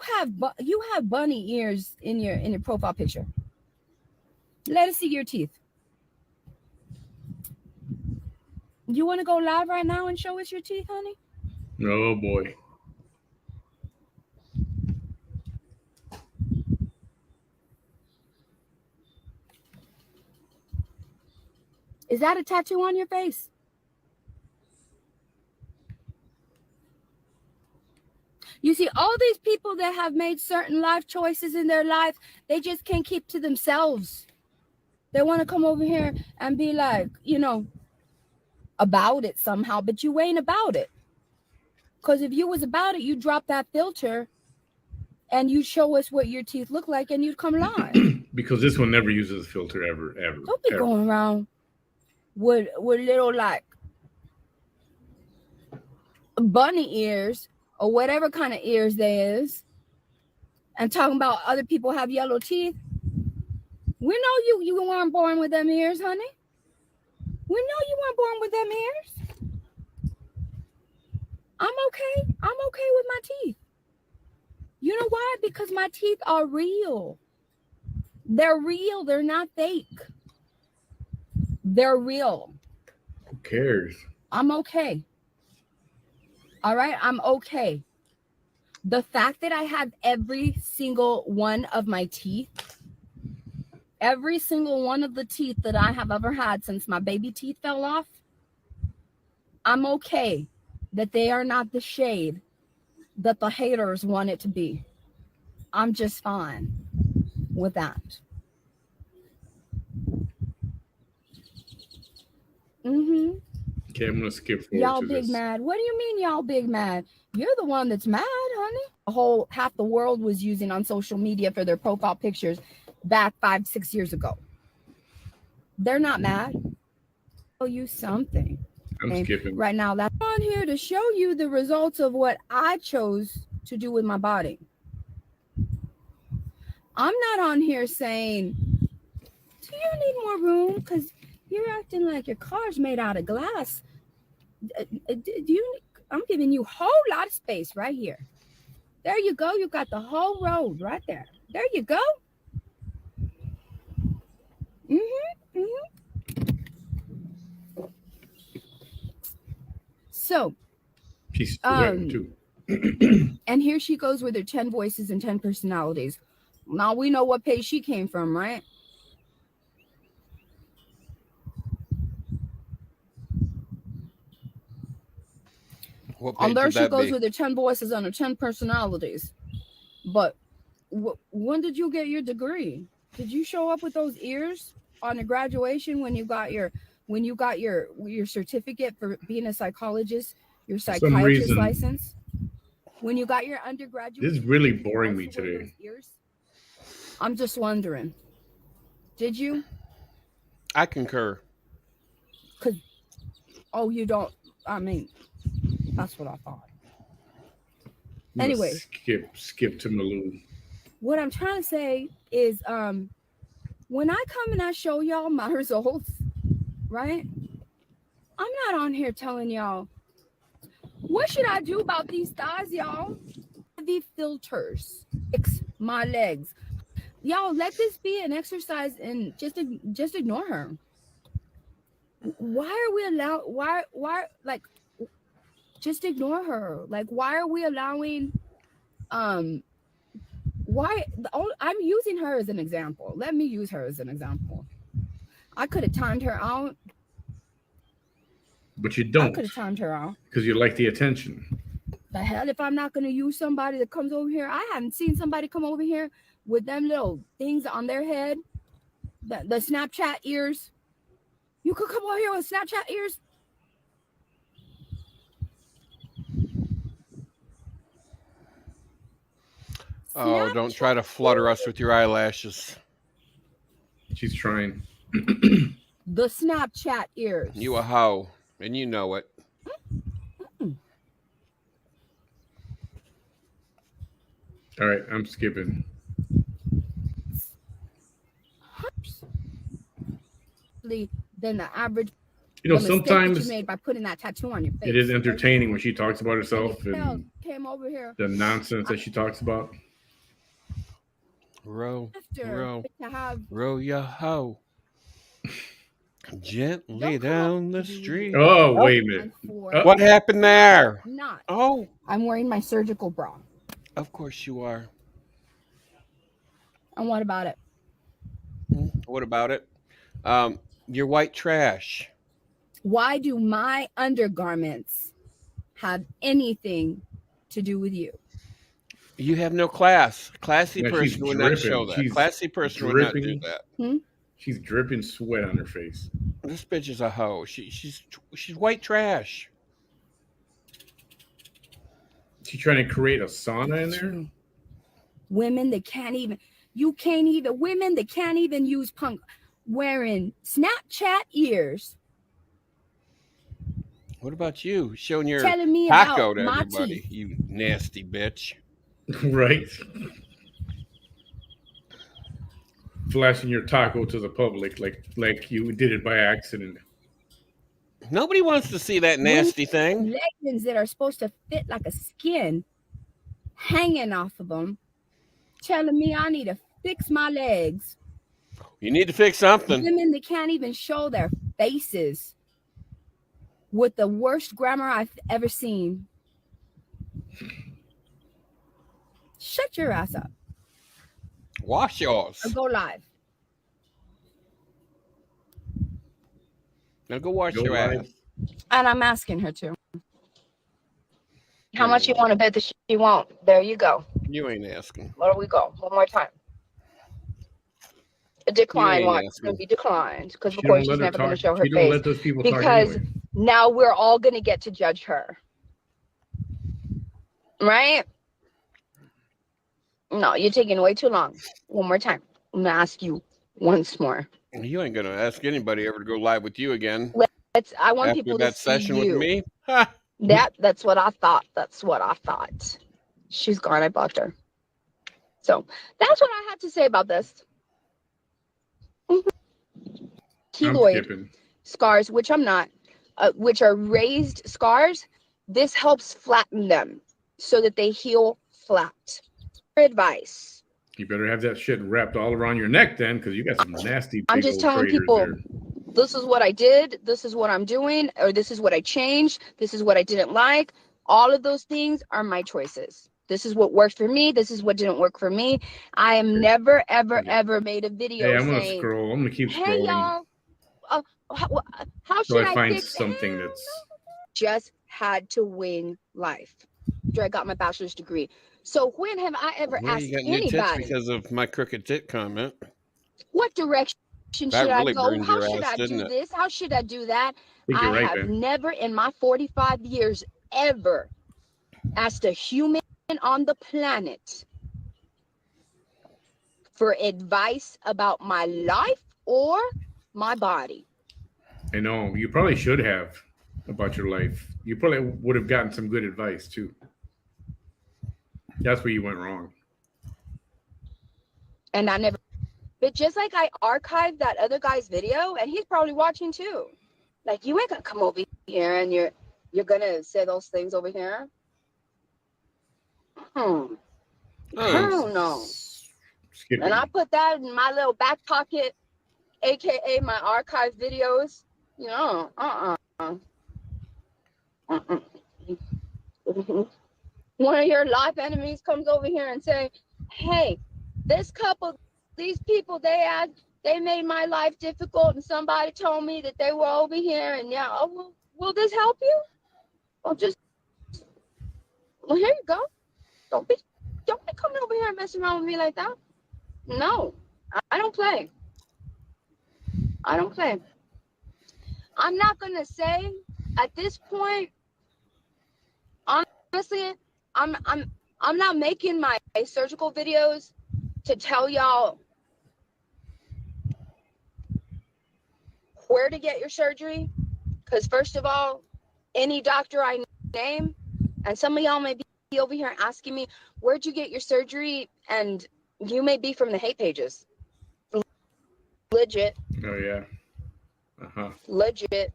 have bunny ears in your profile picture. Let us see your teeth. You want to go live right now and show us your teeth, honey? Oh boy. Is that a tattoo on your face? You see, all these people that have made certain life choices in their life, they just can't keep to themselves. They want to come over here and be like, about it somehow, but you ain't about it. Because if you was about it, you'd drop that filter and you'd show us what your teeth look like and you'd come live. Because this one never uses a filter ever. Don't be going around with little like bunny ears or whatever kind of ears there is and talking about other people have yellow teeth. We know you weren't born with them ears, honey. We know you weren't born with them ears. I'm okay. I'm okay with my teeth. You know why? Because my teeth are real. They're real. They're not fake. They're real. Who cares? I'm okay. All right? I'm okay. The fact that I have every single one of my teeth, every single one of the teeth that I have ever had since my baby teeth fell off, I'm okay that they are not the shade that the haters want it to be. I'm just fine with that. Okay, I'm gonna skip forward Y'all to big this. mad. What do you mean y'all big mad? You're the one that's mad, honey. Half the world was using on social media for their profile pictures back 5-6 years ago. They're not mad. I'll tell you something. I'm skipping. Right now, that's on here to show you the results of what I chose to do with my body. I'm not on here saying, do you need more room? Because you're acting like your car's made out of glass. I'm giving you a whole lot of space right here. There you go. You got the whole road right there. There you go. So, she's too. And here she goes with her 10 voices and 10 personalities. Now we know what page she came from, right? And there she goes with her 10 voices and her 10 personalities. But when did you get your degree? Did you show up with those ears on your graduation when you got your certificate for being a psychologist, your psychiatrist license? When you got your undergraduate? This is really boring me today. I'm just wondering. Did you? I concur. You don't. I mean, that's what I thought. Anyway, skip to Malou. What I'm trying to say is, when I come and I show y'all my results, right? I'm not on here telling y'all what should I do about these thighs, y'all. The filters, my legs, y'all. Let this be an exercise and just ignore her. Why are we allowed? Why like? Just ignore her. Like, why are we allowing? Why? I'm using her as an example. Let me use her as an example. I could have timed her out. But you don't. I could have timed her out. Because you like the attention. The hell if I'm not going to use somebody that comes over here. I haven't seen somebody come over here with them little things on their head. The Snapchat ears. You could come over here with Snapchat ears. Oh, don't try to flutter us with your eyelashes. She's trying. The Snapchat ears. You a hoe, and you know it. All right, I'm skipping. Than the average. Sometimes you made by putting that tattoo on your face. It is entertaining when she talks about herself and came over here. The nonsense that she talks about. Row ya hoe. Gently down the street. Oh, wait a minute. What happened there? I'm wearing my surgical bra. Of course you are. And what about it? What about it? You're white trash. Why do my undergarments have anything to do with you? You have no class. Classy person would not show that. Classy person would not do that. She's dripping sweat on her face. This bitch is a hoe. She's white trash. She's trying to create a sauna in there. True. Women that can't even women that can't even use punk wearing Snapchat ears. What about you? Showing your Telling me taco about to my everybody, teeth. you nasty bitch. Right. Flashing your taco to the public like you did it by accident. Nobody wants to see that nasty thing. Leggings that are supposed to fit like a skin hanging off of them, telling me I need to fix my legs. You need to fix something. Women that can't even show their faces with the worst grammar I've ever seen. Shut your ass up Wash yours. or go live. Now go wash Go your live. ass. And I'm asking her to. How much you want to bet that she won't? There you go. You ain't asking. Where we go? One more time. A decline ain't one. It's asking. going to be declined because She of course don't let she's her never going to talk. show her She don't face let those people talk because anyway. now we're all going to get to judge her. Right? No, you're taking way too long. One more time. I'm going to ask you once more. You ain't gonna ask anybody ever to go live with you again I want after people to that see session with you. me. Ha! That's what I thought. That's what I thought. She's gone. I blocked her. So that's what I had to say about this. I'm Keloid skipping. scars, which I'm not, which are raised scars. This helps flatten them so that they heal flat. Advice. You better have that shit wrapped all around your neck then, because you got some nasty I'm big just old telling craters people, there. this is what I did, this is what I'm doing, or this is what I changed, this is what I didn't like. All of those things are my choices. This is what worked for me, this is what didn't work for me. I am never, ever, Okay. ever made a video Hey, I'm gonna saying, scroll. I'm gonna keep hey scrolling y'all, how till should I I find fix something that's. just had to wing life after I got my bachelor's degree. So when have I ever Well, asked you got new tits anybody, because of my crooked tit comment. what direction should That I really go? burned How your should ass, I didn't do it? this? How should I do that? I think I you're right, have man. never in my 45 years ever asked a human on the planet for advice about my life or my body. I know you probably should have about your life. You probably would have gotten some good advice too. That's where you went wrong. And I never, but just like I archived that other guy's video, and he's probably watching too. Like, you ain't gonna come over here and you're gonna say those things over here. Hell no. Skipping. And I put that in my little back pocket, aka my archive videos. You know, One of your life enemies comes over here and say, "Hey, this couple, these people, they made my life difficult, and somebody told me that they were over here, and yeah, oh, well, will this help you? Well, here you go. Don't be coming over here and messing around with me like that. No, I don't play. I don't play. I'm not gonna say at this point, honestly, I'm not making my surgical videos to tell y'all where to get your surgery. Because first of all, any doctor I name, and some of y'all may be over here asking me, where'd you get your surgery? And you may be from the hate pages. Legit. Oh yeah. Legit.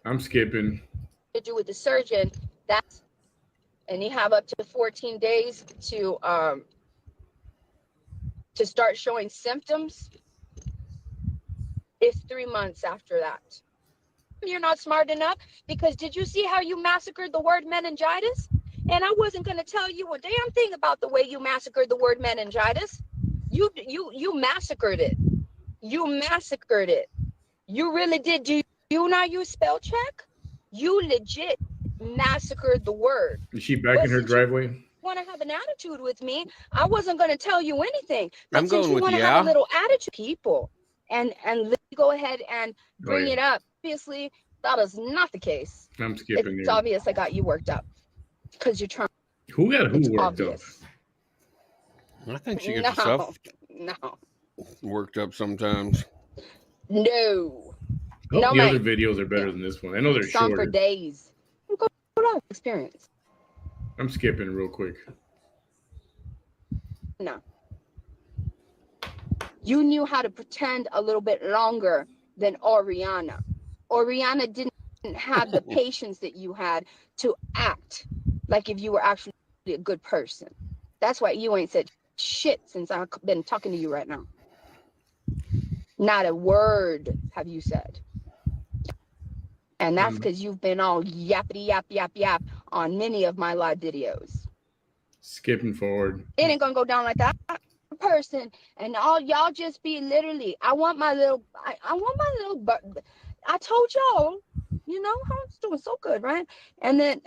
I'm skipping. To do with the surgeon, that's, and you have up to 14 days to start showing symptoms. It's 3 months after that. You're not smart enough, because did you see how you massacred the word meningitis? And I wasn't going to tell you a damn thing about the way you massacred the word meningitis. You massacred it. You massacred it. You really did. Do you not use spell check? You legit massacred the word. Is she back in her driveway? Want to have an attitude with me, I wasn't going to tell you anything. But I'm since going you with want to yeah. have a little attitude, people, and go ahead and bring it up. Obviously, that is not the case. I'm skipping It's here. obvious I got you worked up because you're trying. Who got who It's worked obvious. up? I think she gets herself No. worked up sometimes. No. Oh, No, the ma'am. other videos are better than this one. I know they're It's on for shorter. days. Go on experience. I'm skipping real quick. No. You knew how to pretend a little bit longer than Oriana. Oriana didn't have the patience that you had to act like if you were actually a good person. That's why you ain't said shit since I've been talking to you right now. Not a word have you said. And that's because you've been all yappity yap yap yap on many of my live videos. Skipping forward. It ain't gonna go down like that. Person and all y'all just be literally. I want my little. I told y'all, you know how it's doing so good, right? And then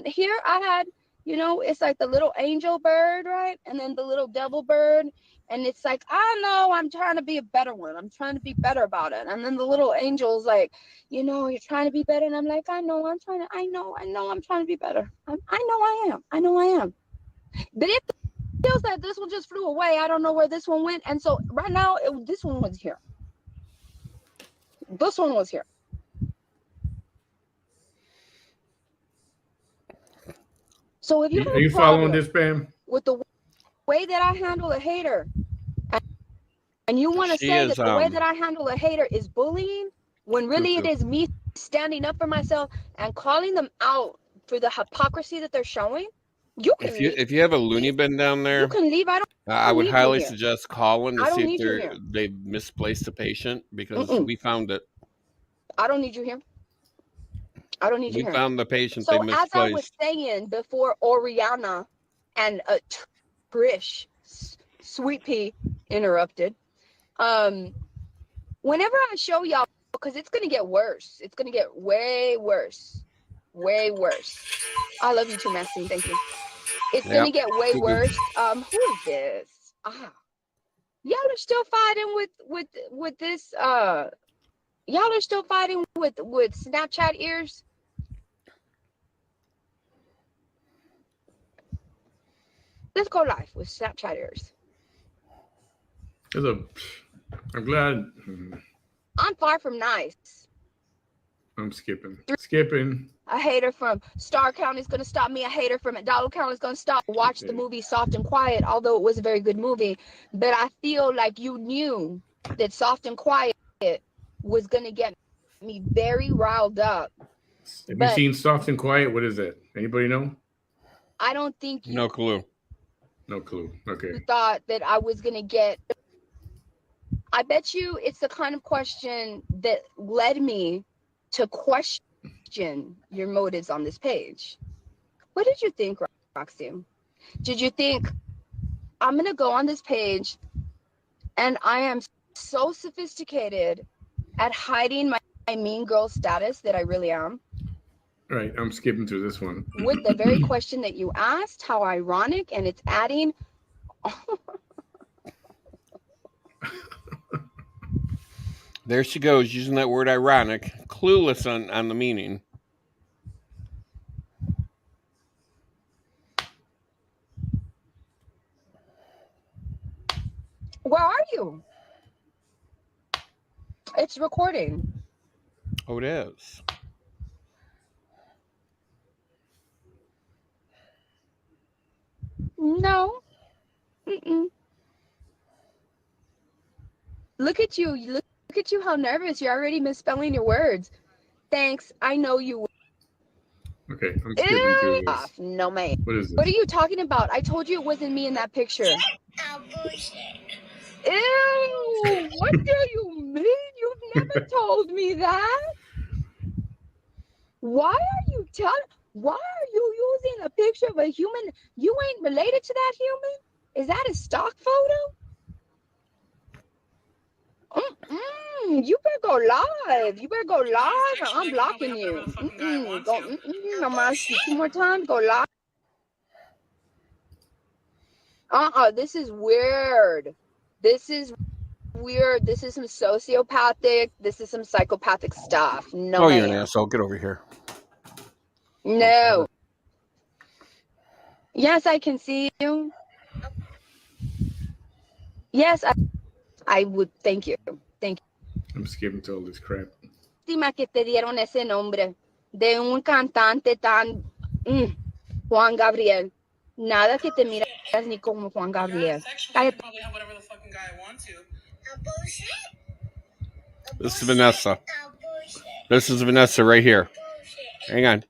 here I had, it's like the little angel bird, right? And then the little devil bird, and it's like, I know I'm trying to be a better one. I'm trying to be better about it. And then the little angel's like, you're trying to be better, and I'm like, I know I'm trying to be better. I know I am. But if feels like this one just flew away. I don't know where this one went. And so right now, this one was here. This one was here. So if you have a following this, Pam? With the way that I handle a hater, and you want to say that the way that I handle a hater is bullying, when really it is me standing up for myself and calling them out for the hypocrisy that they're showing, you can if you have a loony bin down there, you can leave. I would highly suggest calling to see if they've misplaced a patient because we found it. I don't need you here. I don't need you here. We found the patient so they misplaced. As I was saying before, Oriana and Trish, Sweet Pea interrupted. Whenever I show y'all, because it's gonna get worse. It's gonna get way worse. Way worse. I love you too, Maxine. Thank you. It's gonna get way worse. Who is this? Y'all are still fighting with this. Y'all are still fighting with Snapchat ears. Let's go live with Snapchat ears. I'm glad. I'm far from nice. I'm skipping. A hater from Star County is going to stop me. A hater from Dollar County is going to stop. Watch the movie Soft and Quiet, although it was a very good movie. But I feel like you knew that Soft and Quiet was going to get me very riled up. Have you seen Soft and Quiet? What is that? Anybody know? I don't think you. No clue. No clue. Okay. You thought that I was going to get. I bet you it's the kind of question that led me to question your motives on this page. What did you think, Roxy? Did you think I'm going to go on this page and I am so sophisticated at hiding my mean girl status that I really am? All right, I'm skipping through this one. With the very question that you asked, how ironic, and it's adding. There she goes, using that word ironic, clueless on the meaning. Where are you? It's recording. Oh, it is. No. Mm-mm. Look at you. Look at you, how nervous. You're already misspelling your words. Thanks. I know you. Okay, I'm skipping through this. No, man. What is this? What are you talking about? I told you it wasn't me in that picture. Ew, what do you mean? You've never told me that. Why are you using a picture of a human? You ain't related to that human? Is that a stock photo? You better go live. Or I'm blocking you. I'm gonna ask you 2 more times. Go live. This is weird. This is weird. This is some sociopathic. This is some psychopathic stuff. No, Oh, you're an ma'am. asshole. Get over here. No. Yes, I can see you. Yes, I would. Thank you. Thank you. I'm skipping to all this crap. Lástima que te dieron ese nombre de un cantante tan Juan Gabriel. Nada que te miras ni como Juan Gabriel. Cállate. Probably have whatever the fucking guy I want to. This is Vanessa. This is Vanessa right here. Hang on.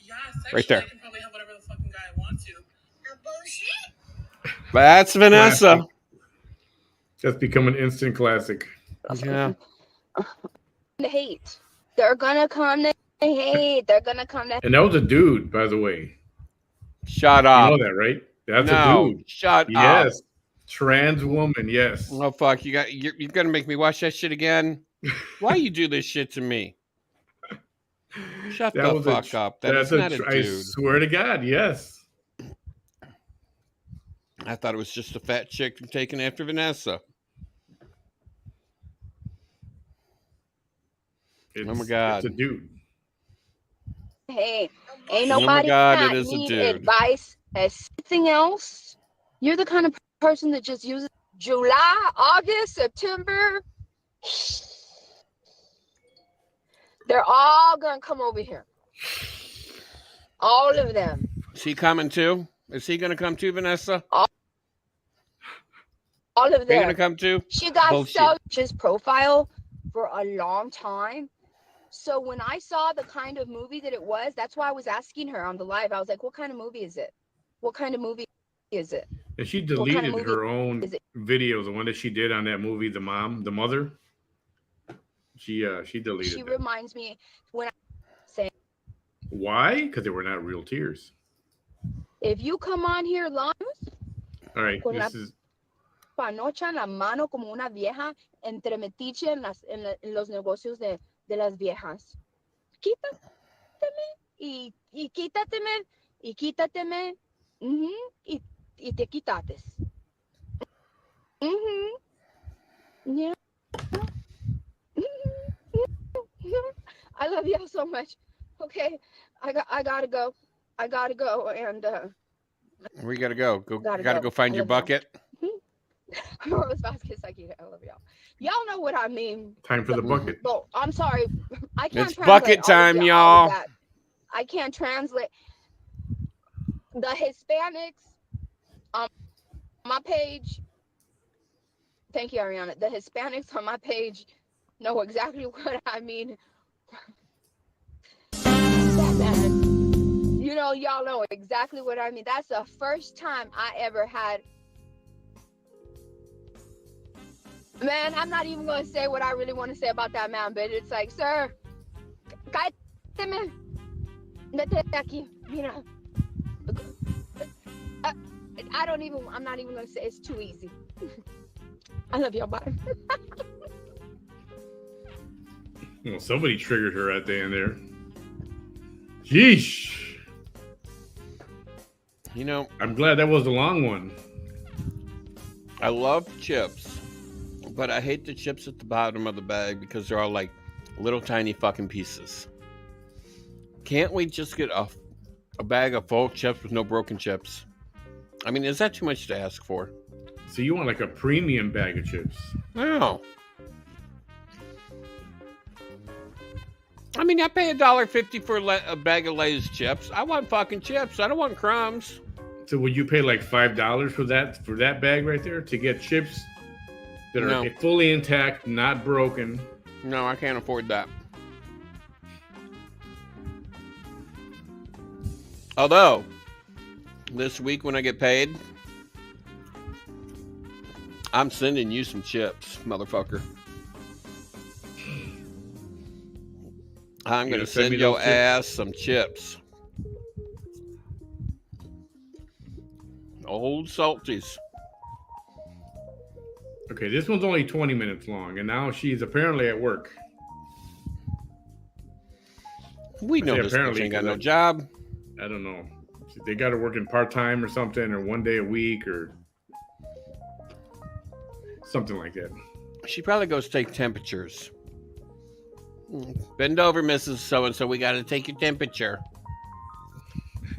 Yeah, Right there. I can probably have whatever the fucking guy I want to. That's Vanessa. Classic. That's become an instant classic. Yeah. To hate. They're gonna come to hate. They're gonna come to. And that was a dude, by the way. Shut You up. know that, right? That's a No. dude. Shut up. Yes. Trans woman, yes. Oh fuck! You're gonna make me watch that shit again. Why you do this shit to me? Shut That the was fuck up. That's not a dude. I swear to God, yes. I thought it was just a fat chick taking after Vanessa. Oh my God. It's a dude. Hey, ain't Oh my nobody God, that it is a need dude. advice as anything else. You're the kind of person that just uses July, August, September. They're all gonna come over here. All of them. Is he coming too? Is he gonna come too, Vanessa? All of Are you them. gonna come too? She got Bullshit. so his profile for a long time. So when I saw the kind of movie that it was, that's why I was asking her on the live. I was like, what kind of movie is it? What kind of movie is it? And she kind of deleted movie her own is it? video, the one that she did on that movie, the mother. She deleted She it. reminds me when I say, Why? Because they were not real tears. if you come on here long, All right, Con la- this is panocha en la mano como una vieja entre metiche en los negocios de las viejas. Quítateme y quítateme y quítateme y te quitates. Yeah. I love y'all so much. Okay, I gotta go. I gotta go and We gotta go. Gotta Gotta go. go find I your love y'all. bucket. Rose Vasquez, I love y'all. Y'all know what I mean. time for the bucket. Well, I'm sorry. I can't It's translate bucket all of time, all of y'all. that. I can't translate. The Hispanics on my page. Thank you, Ariana. The Hispanics on my page know exactly what I mean. You know, y'all know exactly what I mean. That's the first time I ever had. Man, I'm not even going to say what I really want to say about that man, but it's like, sir, cállate, vete de aquí, mira. I'm not even going to say, it's too easy. I love y'all, bye. Well, somebody triggered her at the end there. Yeesh. You know, I'm glad that was the long one. I love chips, but I hate the chips at the bottom of the bag because they're all like little tiny fucking pieces. Can't we just get a bag of full chips with no broken chips? I mean, is that too much to ask for? So you want like a premium bag of chips? No. I mean, I pay $1.50 for a bag of Lay's chips. I want fucking chips. I don't want crumbs. So would you pay like $5 for that bag right there to get chips that are No. fully intact, not broken? No, I can't afford that. Although, this week when I get paid, I'm sending you some chips, motherfucker. I'm You going gonna to send send me your those chips? ass some chips. Old salties. Okay, this one's only 20 minutes long, and now she's apparently at work. We know say this bitch apparently, ain't got 'cause no I- job. I don't know. They got her working part-time or something, or one day a week, or something like that. She probably goes take temperatures. Bend over, Mrs. So-and-so. We got to take your temperature.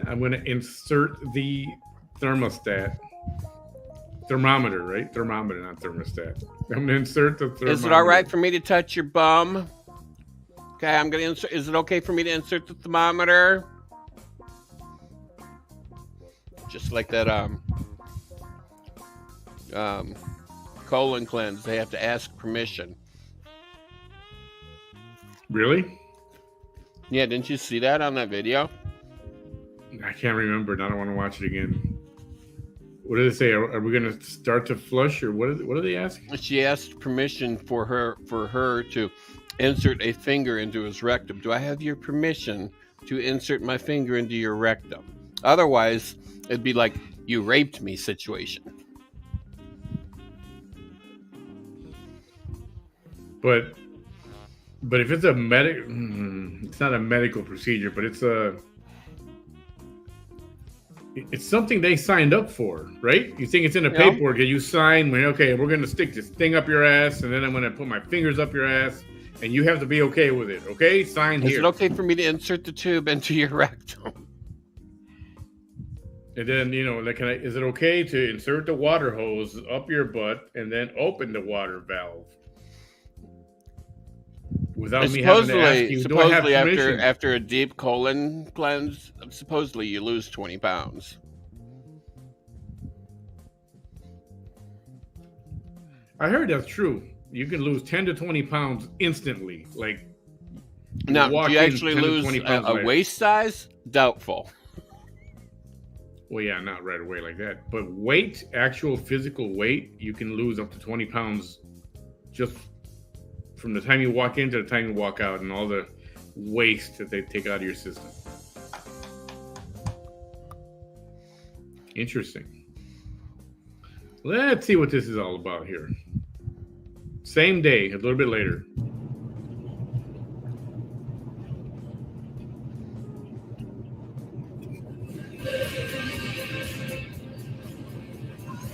I'm going to insert the thermometer, right? Thermometer, not thermostat. I'm going to insert the thermometer. Is it all right for me to touch your bum? Okay, I'm going to insert. Is it okay for me to insert the thermometer? Just like that colon cleanse, they have to ask permission. Really? Yeah, didn't you see that on that video? I can't remember, and I don't want to watch it again. What did they say? Are we going to start to flush, or what do they ask? She asked permission for her to insert a finger into his rectum. Do I have your permission to insert my finger into your rectum? Otherwise, it'd be like you raped me situation. But if it's a it's not a medical procedure, but it's something they signed up for, right? You think it's in the paperwork that you sign when, okay, we're going to stick this thing up your ass, and then I'm going to put my fingers up your ass, and you have to be okay with it, okay? Sign here. Is it okay for me to insert the tube into your rectum? And then, like, is it okay to insert the water hose up your butt and then open the water valve? Without me having to ask you, do I have permission? After a deep colon cleanse, supposedly you lose 20 pounds. I heard that's true. You can lose 10 to 20 pounds instantly. Like, now, do you actually lose a waist size? Doubtful. Well, yeah, not right away like that. But weight, actual physical weight, you can lose up to 20 pounds just from the time you walk in to the time you walk out, and all the waste that they take out of your system. Interesting. Let's see what this is all about here. Same day, a little bit later.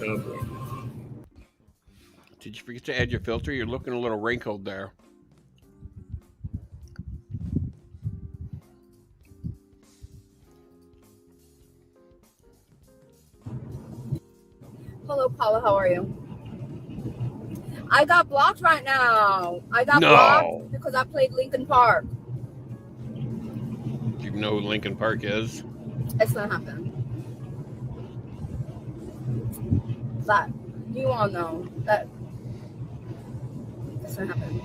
Oh boy. Did you forget to add your filter? You're looking a little wrinkled there. Hello, Paula. How are you? I got blocked right now. I got blocked because I played Linkin Park. Do you know who Linkin Park is? It's not happening. That you all know that it's not happening.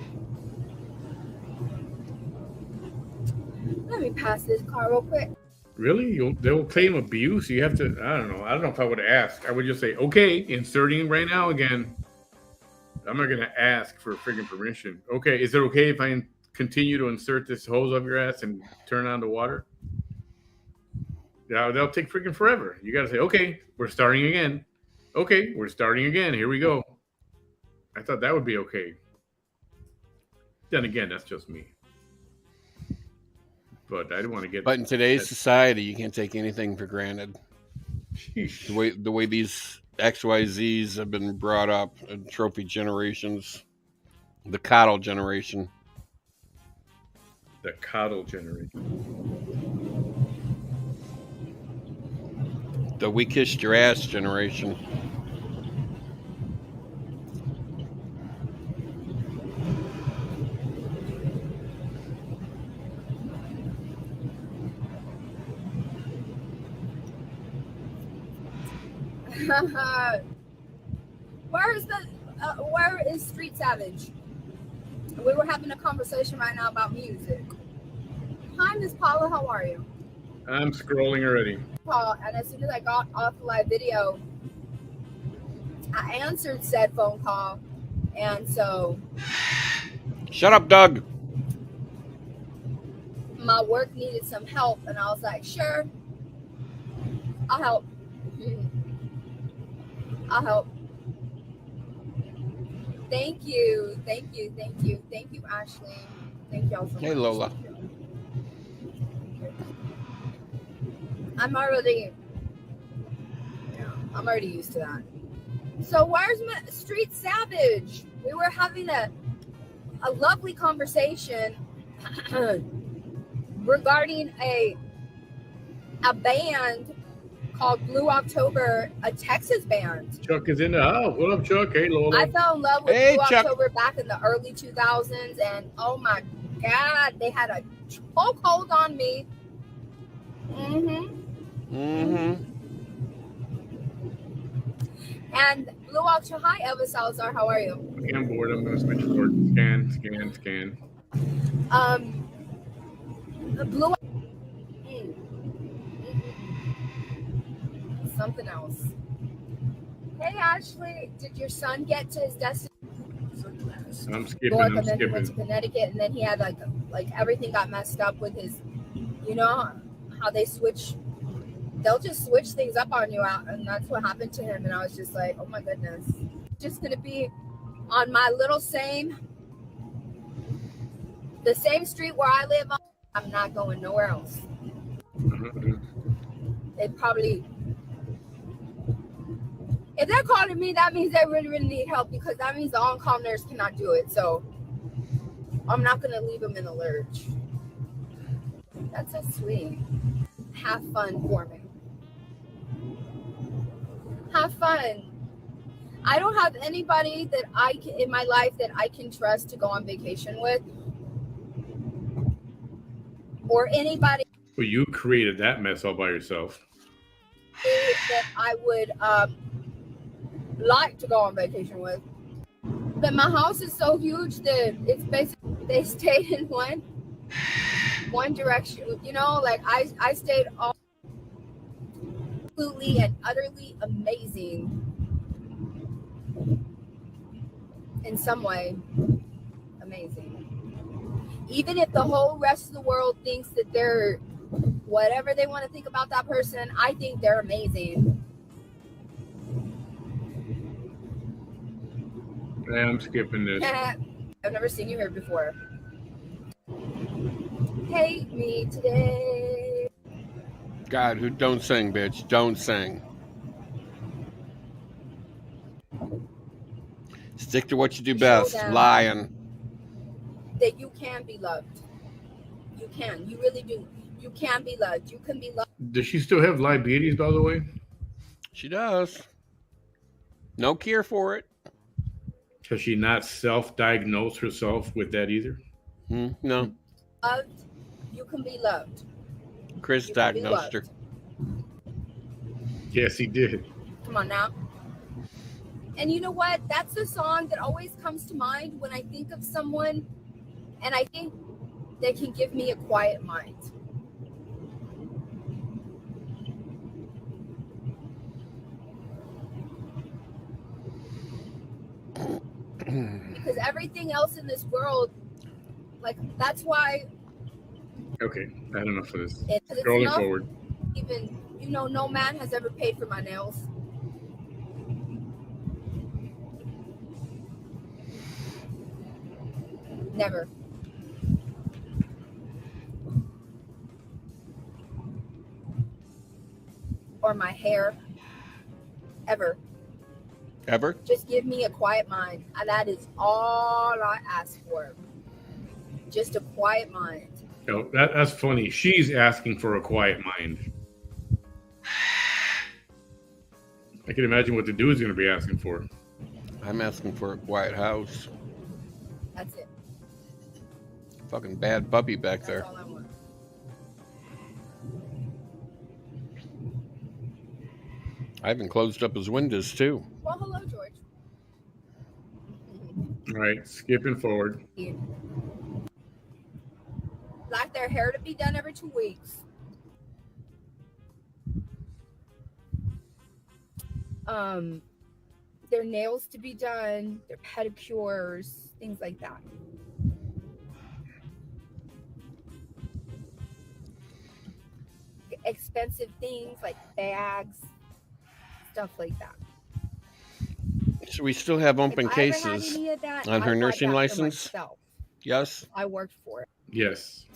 Let me pass this car real quick. Really? They'll claim abuse? You have to, I don't know. I don't know if I would ask. I would just say, okay, inserting right now again. I'm not going to ask for freaking permission. Okay, is it okay if I continue to insert this hose up your ass and turn on the water? Yeah, they'll take freaking forever. You got to say, okay, we're starting again. Okay, we're starting again. Here we go. I thought that would be okay. Then again, that's just me. But I didn't want to get. But in today's society, you can't take anything for granted. Sheesh. The way these XYZs have been brought up in trophy generations, the coddle generation. The coddle generation. The we kissed your ass generation. Where is Street Savage? We were having a conversation right now about music. Hi, Miss Paula, how are you? I'm scrolling already. Paul, and as soon as I got off the live video, I answered said phone call, and so Shut up, Doug. my work needed some help, and I was like, sure, I'll help. I'll help. Thank you, Ashley. Thank y'all so much. Hey, Lola. I'm already used to that. So where's my Street Savage? we were having a lovely conversation regarding a band called Blue October, a Texas band. Chuck is in the house. What up, Chuck? Hey, Lola. I fell in love with Hey, Blue Chuck. October back in the early 2000s, and oh my God, they had a chokehold on me. And Blue October, hi, Elvis Salazar, how are you? Okay, I'm bored. I'm going to switch forward. Scan. The Blue something else. Hey, Ashley, did your son get to his destination? I'm skipping. York, I'm and then he went to skipping. Connecticut, and then he had like everything got messed up with his, you know how they switch, they'll just switch things up on you out, and that's what happened to him. And I was just like, oh my goodness, just gonna be on my little the same street where I live on. I'm not going nowhere else. They probably, if they're calling me, that means they really, really need help, because that means the on-call nurse cannot do it. So I'm not going to leave them in the lurch. That's so sweet. Have fun for me. Have fun. I don't have anybody that in my life that I can trust to go on vacation with, or anybody Well, you created that mess all by yourself. that I would like to go on vacation with. But my house is so huge that it's basically, they stayed in one direction. You know, like I stayed all absolutely and utterly amazing in some way. Amazing. Even if the whole rest of the world thinks that they're whatever they want to think about that person, I think they're amazing. I'm skipping this. I've never seen you here before. Hate me today. God, who don't sing, bitch. Don't sing. Stick to what you do best. Show them Lying. that you can be loved. You can. You really do. You can be loved. You can be loved. Does she still have diabetes, by the way? She does. No cure for it. Has she not self-diagnosed herself with that either? No. Loved. You can be loved. Chris You can be diagnosed her. loved. Yes, he did. Come on now. And you know what? That's the song that always comes to mind when I think of someone, and I think they can give me a quiet mind. Because everything else in this world, like, that's why Okay, I had enough of this. it's Scrolling not forward. even, you know, no man has ever paid for my nails. Never. Or my hair. Ever. Ever? Just give me a quiet mind. And that is all I ask for. Just a quiet mind. Oh, that's funny. She's asking for a quiet mind. I can imagine what the dude's going to be asking for. I'm asking for a quiet house. That's it. Fucking bad puppy back That's there. all I want. I even closed up his windows too. Well, hello, George. All right, skipping forward. Like their hair to be done every 2 weeks. Their nails to be done, their pedicures, things like that. Expensive things like bags, stuff like that. So we still have open If I ever had cases any of that, on her I bought nursing that for license? myself. Yes. I worked for it. Yes.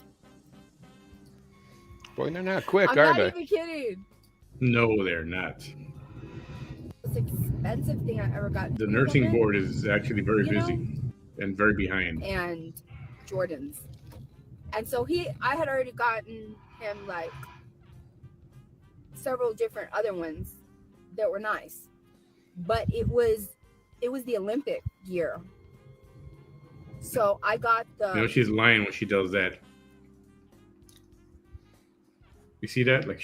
Boy, they're not quick, I'm are not they? even kidding. No, they're not. It's expensive thing I ever got. The from a nursing woman, board is actually very you know? busy and very behind. And Jordans. And so I had already gotten him like several different other ones that were nice. But it was the Olympic gear. So I got the You know, she's lying when she does that. You see that? Like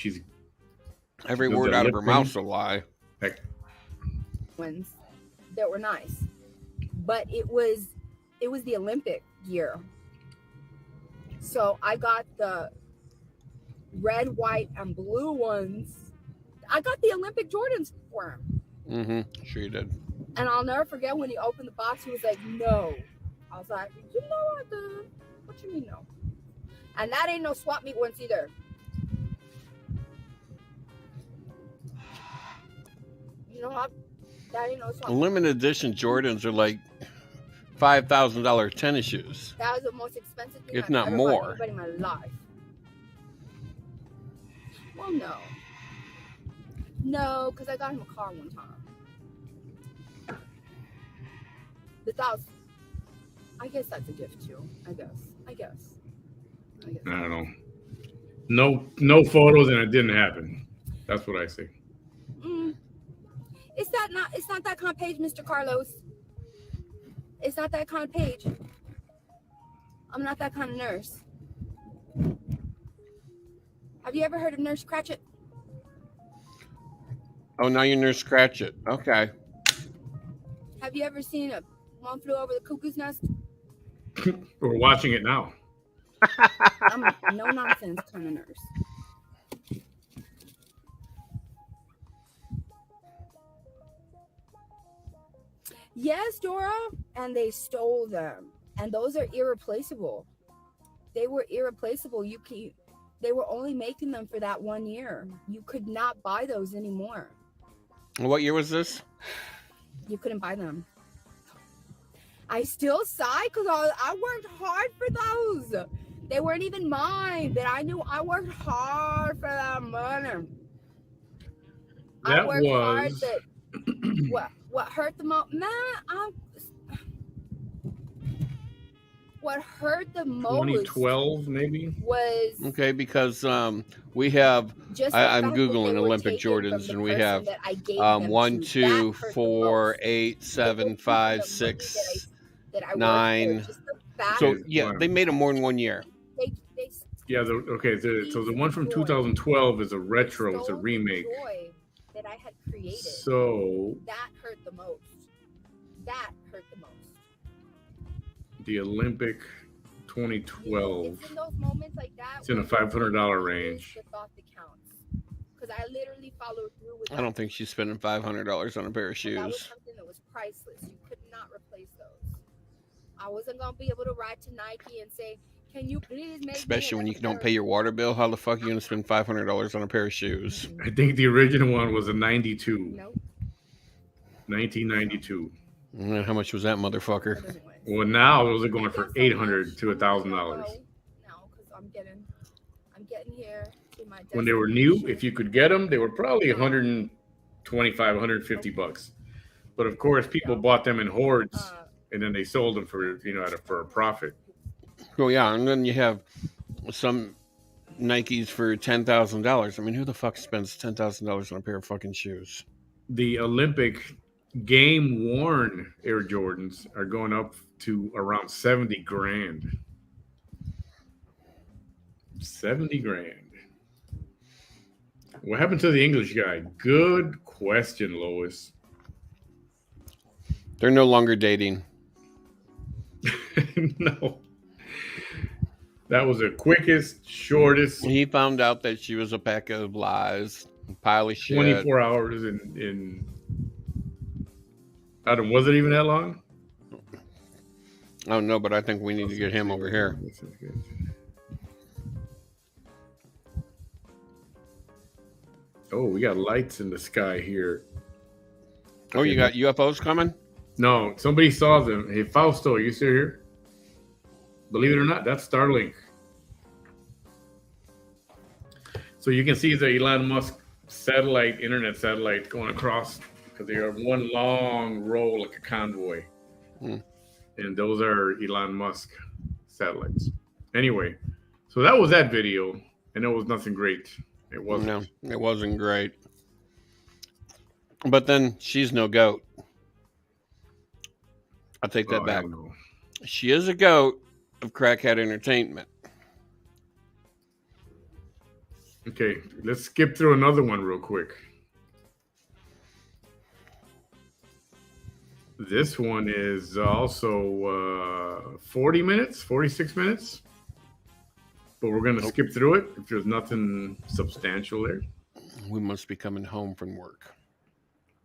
Every does word that out of lip her thing. mouth's a lie. Like, ones that were nice. But it was the Olympic gear. So I got the red, white, and blue ones. I got the Olympic Jordans for him. Mm-hmm. Sure you did. And I'll never forget when he opened the box, he was like, no. I was like, you know I did. What you mean no? And that ain't no swap meet ones either. You know what? That ain't no swap meet. Limited edition Jordans are like $5,000 tennis shoes. That was the most expensive thing If I've not ever more. bought anybody in my life. Well, no. No, because I got him a car one time. But that was, I guess that's a gift too. I guess. I don't know. No photos, and it didn't happen. That's what I say. It's not that kind of page, Mr. Carlos. It's not that kind of page. I'm not that kind of nurse. Have you ever heard of Nurse Cratchit? Oh, now you're Nurse Cratchit. Okay. Have you ever seen a One Flew Over the Cuckoo's Nest? We're watching it now. I'm a no nonsense kind of nurse. Yes, Dora, and they stole them, and those are irreplaceable. They were irreplaceable. They were only making them for that 1 year. You could not buy those anymore. What year was this? You couldn't buy them. I still sigh because I worked hard for those. They weren't even mine, but I knew I worked hard for that money. That I worked hard. was That what hurt the most, man? What hurt the most 2012, maybe. was Okay, because we have, just the I'm fact that they Googling were Olympic taken from Jordans, the and we person have that I gave them 1, to. 2, That hurt the 4, most. 8, They 7, took 5, the money 6, that I worked 9. for. Just the fact So Okay, yeah, fine. they made them more than 1 year. they Yeah. So the one from 2012 is a retro. It's a stole the remake. joy that I had created. So That hurt the most. That hurt the most. the Olympic 2012. It's in those moments like that. It's in a where $500 it's range. The thought that counts. Because I literally followed through with I don't think she's spending $500 on a pair of And that was shoes. something that was priceless. You could not replace those. I wasn't gonna be able to write to Nike and say, "Can you please make?" Especially when you don't pay your water bill. How the fuck are you gonna spend $500 on a pair of shoes? I think the original one was a 92. Nope. 1992. And how much was that motherfucker? But anyways. Well, now those are going Thank for y'all so $800 much. to I'm gonna $1,000. go now because I'm getting here to my When they were new, destination. if you could get them, they were probably 125, 150 bucks. But of course, people bought them in hordes, and then they sold them for for a profit. Oh yeah, and then you have some Nikes for $10,000. I mean, who the fuck spends $10,000 on a pair of fucking shoes? The Olympic game worn Air Jordans are going up to around 70 grand. 70 grand. What happened to the English guy? Good question, Lois. They're no longer dating. No. That was the quickest, shortest He found out that she was a pack of lies, a pile of shit. 24 hours in I don't, was it even that long? I don't know, but I think we need to get him over here. This is good. Oh, we got lights in the sky here. Oh, you got UFOs coming? No, somebody saw them. Hey, Fausto, are you still here? Believe it or not, that's Starlink. So you can see the Elon Musk internet satellite going across because they are one long row like a convoy. Hmm. And those are Elon Musk satellites. Anyway, so that was that video, and it was nothing great. It wasn't. No, it wasn't great. But then she's no goat. I'll take that Oh, back. hell no. She is a goat of crackhead entertainment. Okay, let's skip through another one real quick. This one is also 40 minutes, 46 minutes. But we're going to skip through it if there's nothing substantial there. We must be coming home from work.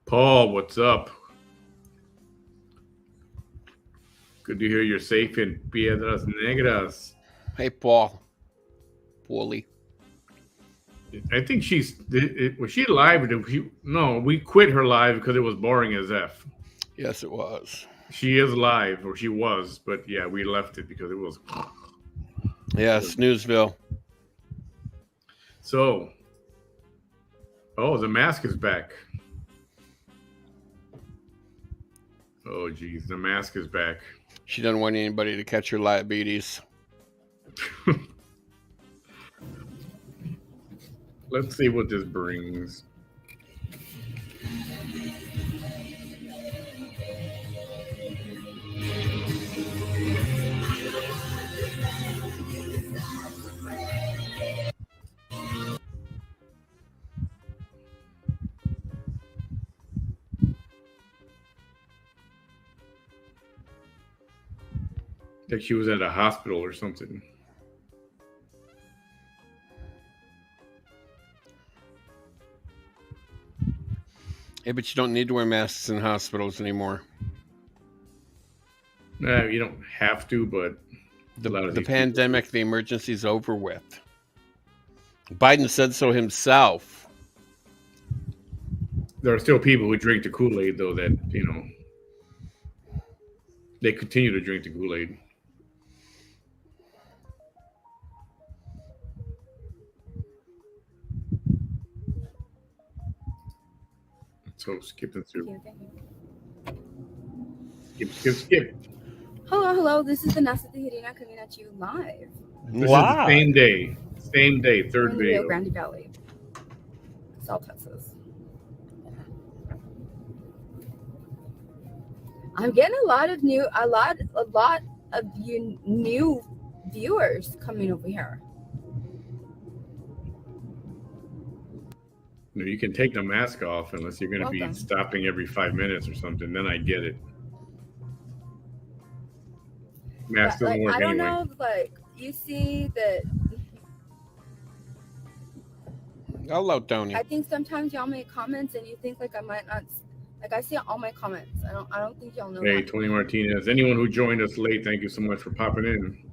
Paul, what's up? Good to hear you're safe in Piedras Negras. Hey, Paul. Paulie. I think was she live or did she? No, we quit her live because it was boring as F. Yes, it was. She is live, or she was, but yeah, we left it because it was. Yeah, Snoozeville. So, the mask is back. Oh, geez, the mask is back. She doesn't want anybody to catch her diabetes. Let's see what this brings. Like she was at a hospital or something. Yeah, but you don't need to wear masks in hospitals anymore. You don't have to, but the pandemic, the emergency's over with. Biden said so himself. There are still people who drink the Kool-Aid, though, that, they continue to drink the Kool-Aid. So skipping through. Skip. Hello. This is Vanessa Tijerina coming at you live. This is the same day, third in the video. Rio Grande Valley, South Texas. I'm getting a lot of new viewers coming over here. You can take the mask off unless you're going to be stopping every 5 minutes or something. Then I get it. Mask doesn't work I don't anyway. know, you see that. Hello, Tony. I think sometimes y'all make comments and you think I might not. I see all my comments. I don't think y'all know. Hey, that. Tony Martinez. Anyone who joined us late, thank you so much for popping in.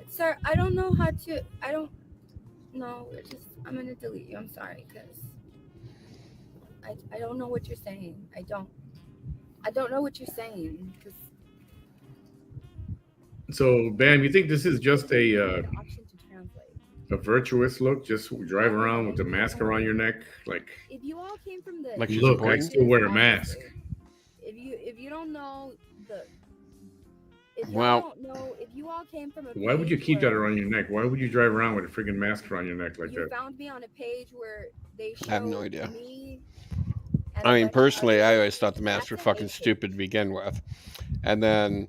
Sir, I don't know how to. I don't know. I'm gonna delete you. I'm sorry, because I don't know what you're saying. I don't know what you're saying. So, Bam, you think this is just a virtuous look? Just drive around with the mask around your neck, if you all came from the look, I still wear a mask. If you don't know the. If you all came from a why would you keep that around your neck? Why would you drive around with a freaking mask around your neck like that? You found me on a page where they showed I have no idea. Me I mean, personally, I always thought the masks were fucking stupid to begin with, and then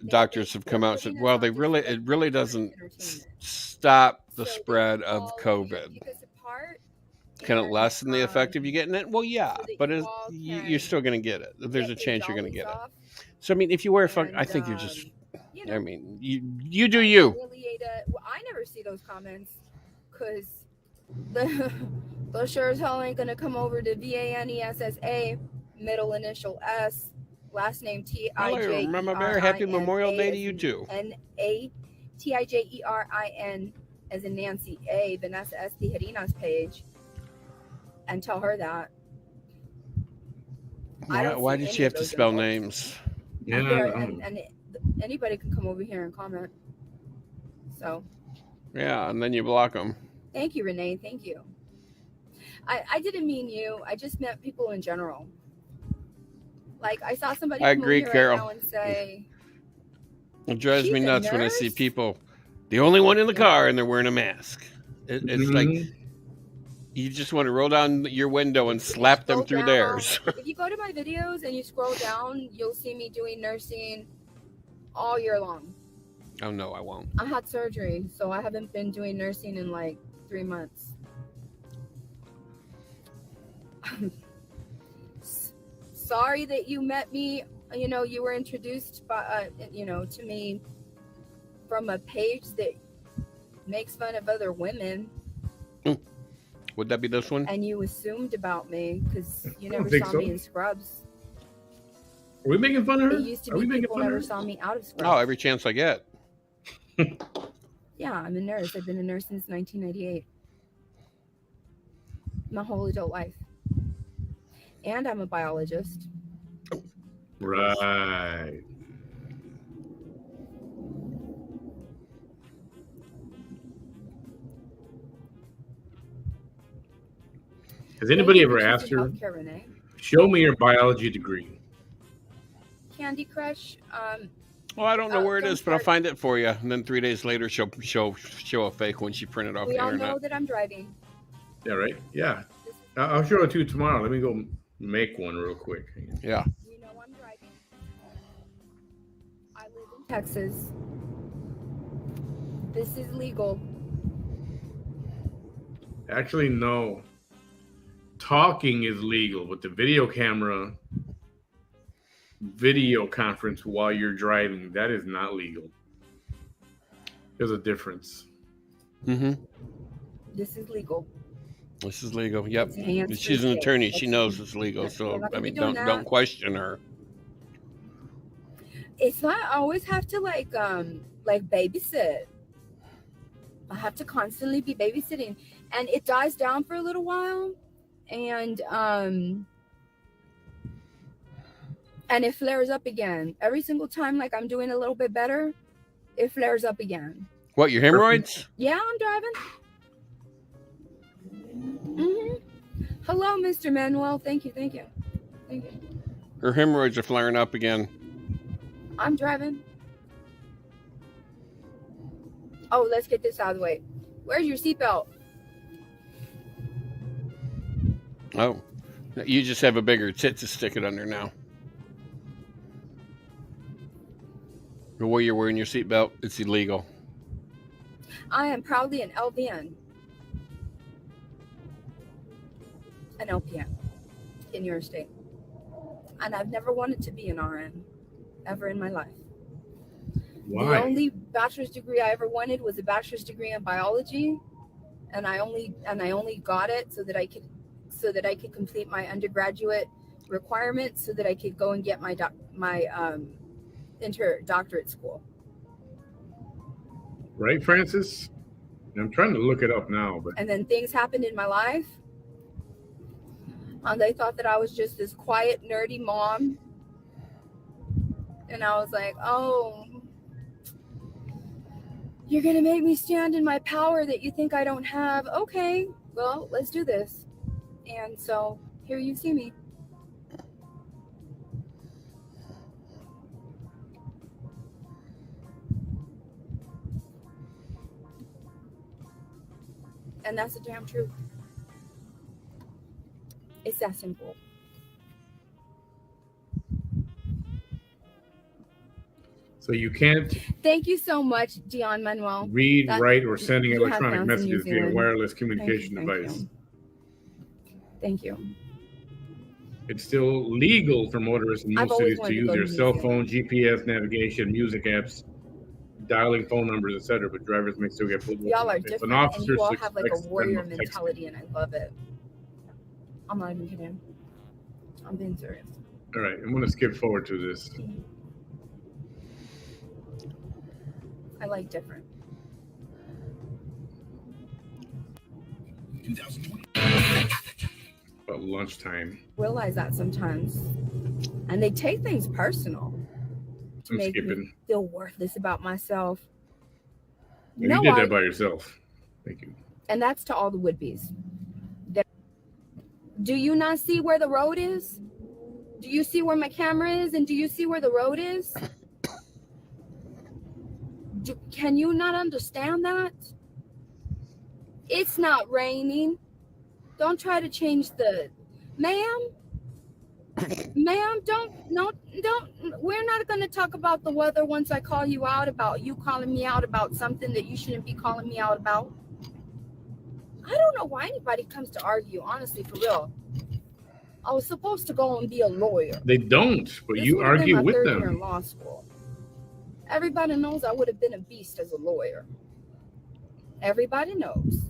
doctors have come out and said, "Well, it really doesn't stop the spread of COVID. Can it lessen the effect of you getting it? Well, yeah, but you're still going to get it. There's a chance you're going to get it. So, I mean, if you wear I think you're just, I mean, you do you. I never see those comments because those sure as hell ain't going to come over to VANESSA, middle initial S, last name TIJERIN. Remember, Mary, happy Memorial Day to you too. NATIJERIN as in Nancy A, Vanessa S. Tijerina's page, and tell her that. Why did she have to spell names? And anybody can come over here and comment. So. Yeah, and then you block them. Thank you, Renee. Thank you. I didn't mean you. I just meant people in general. Like, I saw somebody I come over agree, here Carol. right now and say, It drives me she's a nuts when I see nurse? people, the only one in the Yeah. car, and they're wearing a mask. It's like Mhm. you just want to roll down your window and If you slap them scroll through down, theirs. if you go to my videos and you scroll down, you'll see me doing nursing all year long. Oh no, I won't. I had surgery, so I haven't been doing nursing in like 3 months. Sorry that you met me, you were introduced by to me from a page that makes fun of other women, Would that be this one? and you assumed about me because you never think saw so. me in scrubs. Are we making fun of her? It used to Are we be making people fun of never her? saw me out of Oh, scrubs. every chance I get. Yeah, I'm a nurse. I've been a nurse since 1998. My whole adult life. And I'm a biologist. Right. Has anybody ever asked her, Healthcare, Renee. show me your biology degree? Candy Crush. Well, I don't know where it don't is, but I'll start- find it for you. And then 3 days later, she'll show a fake one she printed off We the all internet. know that I'm driving. Yeah, right? Yeah. I'll show it to you tomorrow. Let me go make one real quick. Yeah. You know I'm driving. I live in Texas. This is legal. Actually, no. Talking is legal, but the video conference while you're driving, that is not legal. There's a difference. Mm-hmm. This is legal. This is legal. Yep. It's hands-free She's an state. attorney. She That's- knows it's legal. You're So not I gonna be mean, doing don't that. question her. It's not I always have to like babysit. I have to constantly be babysitting, and it dies down for a little while, and it flares up again every single time. Like I'm doing a little bit better, it flares up again. What, your hemorrhoids? Yeah, I'm driving. Hello, Mr. Manuel. Thank you. Her hemorrhoids are flaring up again. I'm driving. Oh, let's get this out of the way. Where's your seatbelt? Oh, you just have a bigger tit to stick it under now. The way you're wearing your seatbelt, it's illegal. I am proudly an LVN. An LPN in your state. And I've never wanted to be an RN ever in my life. Why? The only bachelor's degree I ever wanted was a bachelor's degree in biology, and I only got it so that I could complete my undergraduate requirements so that I could go and get my doctorate school. Right, Francis? I'm trying to look it up now, but And then things happened in my life. And they thought that I was just this quiet, nerdy mom. And I was like, oh, you're going to make me stand in my power that you think I don't have. Okay, well, let's do this. And so here you see me. And that's the damn truth. It's that simple. so you can't Thank you so much, Dion Manuel. read, That- write, or sending you have electronic found some messages New via Zealand. wireless Thank communication you. device. Thank you. It's still legal for motorists in I've most always cities to wanted to use go their to New cell Zealand. phone, GPS navigation, music apps, dialing phone numbers, etc. But drivers may still get pulled over. Y'all are If an different, and officer you all have like a suspects them warrior of texting. mentality, and I love it. I'm not even kidding. I'm being serious. All right, I'm going to skip forward to this. I like different. About lunchtime. Realize that sometimes, and they take things personal to I'm make me skipping. feel worthless about myself. You No, did that by yourself. Thank you. and that's to all the would-be's. Do you not see where the road is? Do you see where my camera is? And do you see where the road is? Can you not understand that? It's not raining. Don't try to change the... Ma'am, don't, we're not going to talk about the weather once I call you out about you calling me out about something that you shouldn't be calling me out about. I don't know why anybody comes to argue, honestly, for real. I was supposed to go and be a lawyer. They don't, but This you would have been argue my with third year in them. law school. Everybody knows I would have been a beast as a lawyer. Everybody knows.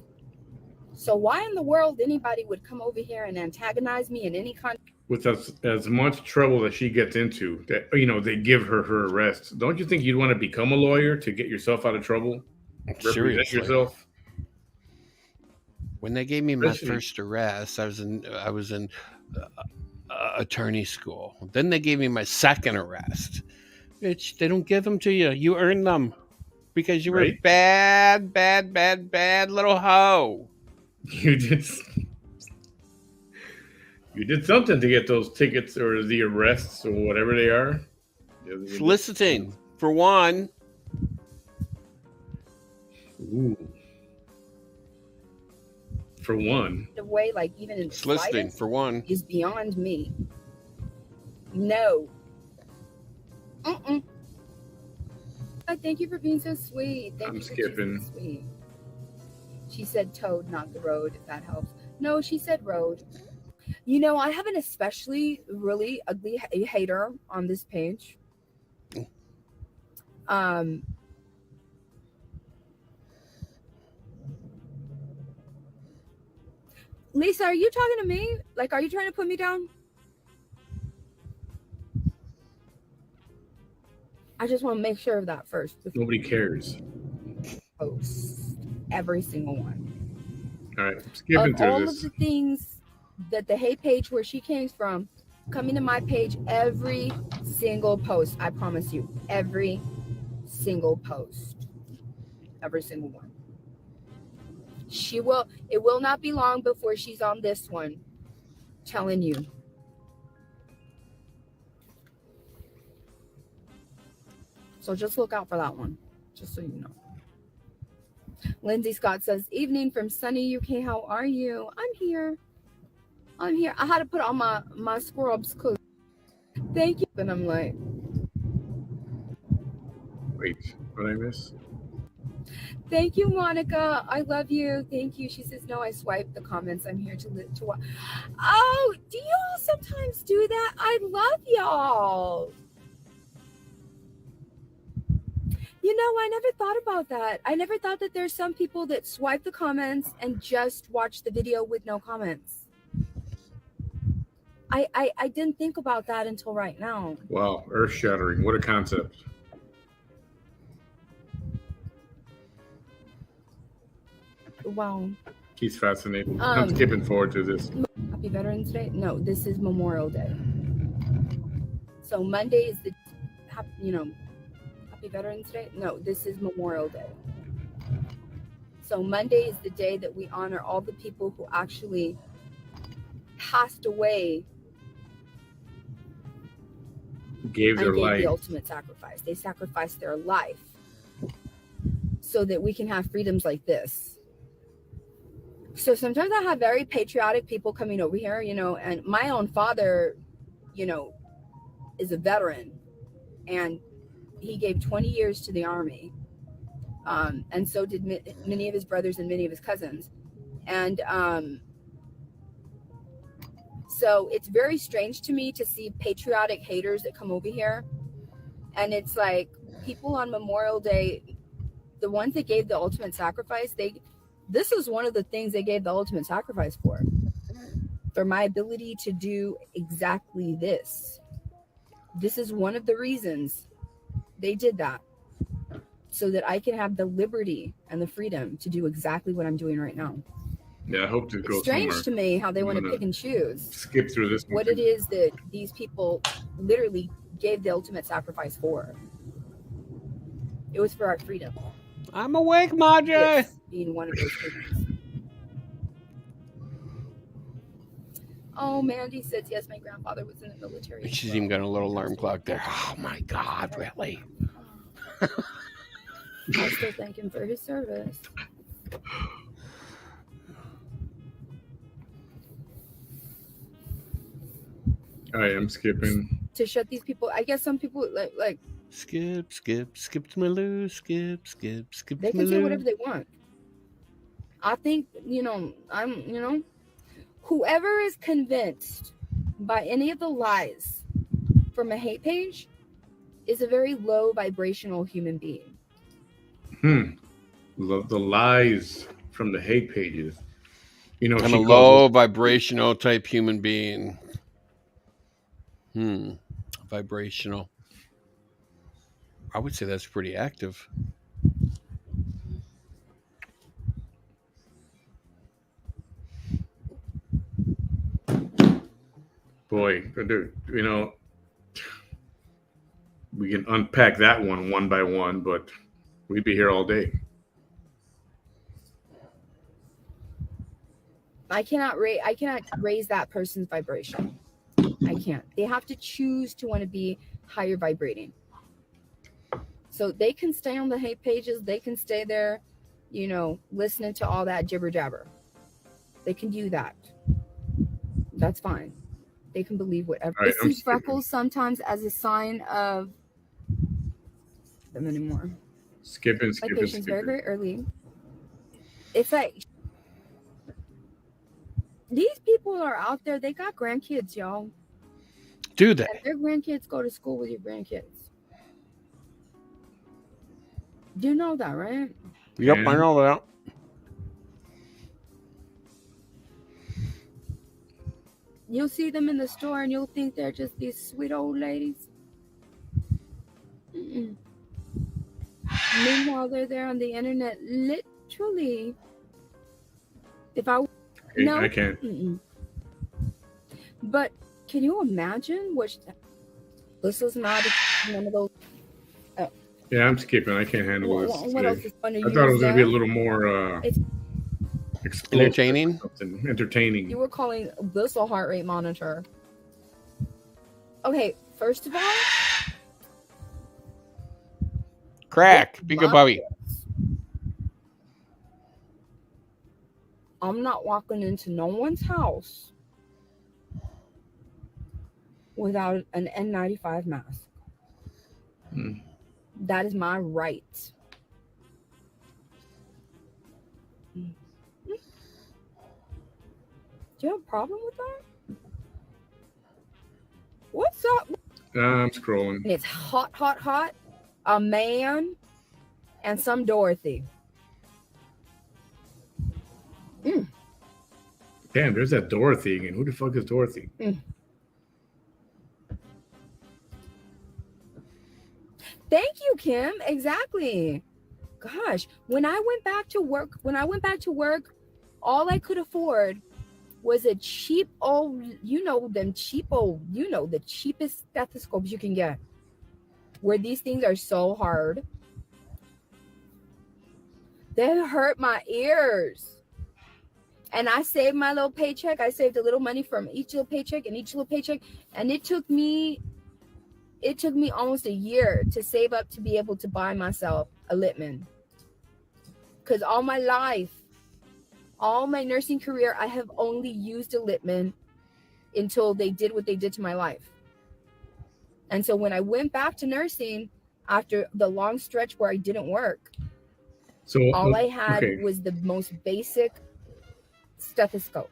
So why in the world anybody would come over here and antagonize me in any kind? With as much trouble that she gets into, that they give her arrest. Don't you think you'd want to become a lawyer to get yourself out of trouble? Represent Seriously. yourself. When they gave me my Especially- first arrest, I was in attorney school. Then they gave me my second arrest. Bitch, they don't give them to you. You earn them because you were Right. bad little hoe. You did something to get those tickets or the arrests or whatever they are. Soliciting, for one. Ooh. For one. The way, like even in the Soliciting, slightest, for one. is beyond me. No. Thank you for being so sweet. Thank I'm you for skipping. being so sweet. She said toad, not the road, if that helps. No, she said road. You know, I have an especially really ugly hater on this page. Lisa, are you talking to me? Like, are you trying to put me down? I just want to make sure of that first. Nobody cares. Post every single one. All right, I'm skipping Of through all this. of the things that the hate page where she came from, coming to my page every single post. I promise you, every single post. Every single one. It will not be long before she's on this one. Telling you. So just look out for that one. Just so you know. Lindsay Scott says, evening from sunny UK. How are you? I'm here. I had to put on my scrubs because thank you. And I'm like, Wait, what did I miss? thank you, Monica. I love you. Thank you. She says, no, I swiped the comments. I'm here to watch. Oh, do y'all sometimes do that? I love y'all. You know, I never thought about that. I never thought that there's some people that swipe the comments and just watch the video with no comments. I didn't think about that until right now. Wow, earth-shattering. What a concept. Wow. He's fascinated. I'm skipping forward to this. Happy Veterans Day? No, this is Memorial Day. So Monday is the, Happy Veterans Day? No, this is Memorial Day. So Monday is the day that we honor all the people who actually passed away Gave their and gave life. the ultimate sacrifice. They sacrificed their life so that we can have freedoms like this. So sometimes I have very patriotic people coming over here, and my own father, is a veteran, and he gave 20 years to the Army. And so did many of his brothers and many of his cousins. And so it's very strange to me to see patriotic haters that come over here. And it's like people on Memorial Day, the ones that gave the ultimate sacrifice, this is one of the things they gave the ultimate sacrifice for my ability to do exactly this. This is one of the reasons they did that, so that I can have the liberty and the freedom to do exactly what I'm doing right now. Yeah, I hope to go It's strange somewhere. to me how they want to pick and choose Skip through this one. what it is that these people literally gave the ultimate sacrifice for. It was for our freedom. I'm awake, Marjorie. Yes, being one of those things. Oh, Mandy says yes. My grandfather was in the military. as She's well. even got a little alarm clock there. Oh my God, really? I still thank him for his service. I am skipping. To shut these people, I guess some people like Skip to my loo, skip they to my can say loo. whatever they want. I think, whoever is convinced by any of the lies from a hate page is a very low vibrational human being. The lies from the hate pages. You know, I'm she a calls low us- vibrational type human being. Vibrational. I would say that's pretty active. boy, you know, we can unpack that one by one, but we'd be here all day. I cannot raise that person's vibration. I can't. They have to choose to want to be higher vibrating. So they can stay on the hate pages. They can stay there, listening to all that jibber jabber. They can do that. That's fine. They can believe whatever. All right, I see freckles sometimes as a sign of them anymore. Skipping. My patient's very, very early. It's like these people are out there. They got grandkids, y'all. Do they? And their grandkids go to school with your grandkids. Do you know that, right? Yep, I know that. You'll see them in the store and you'll think they're just these sweet old ladies. Mm-mm. Meanwhile, they're there on the internet, literally. If I no, I can't. Mm-mm. But can you imagine what? This is not one of those. Yeah, I'm skipping. I can't handle this. What else is funny? I thought it was going to be a little more entertaining. Entertaining. You were calling this a heart rate monitor. Okay, first of all, crack, Bigga Bobby. I'm not walking into no one's house without an N95 mask. That is my right. Do you have a problem with that? What's up? I'm scrolling. And it's hot, hot, hot. A man and some Dorothy. Damn, there's that Dorothy again. Who the fuck is Dorothy? Thank you, Kim. Exactly. Gosh, when I went back to work, all I could afford was a cheap old, the cheapest stethoscopes you can get. Where these things are so hard. They hurt my ears. And I saved my little paycheck. I saved a little money from each little paycheck. And it took me almost a year to save up to be able to buy myself a Littmann. Because all my life, all my nursing career, I have only used a Littmann until they did what they did to my life. And so when I went back to nursing after the long stretch where I didn't work, all I had was the most basic stethoscope.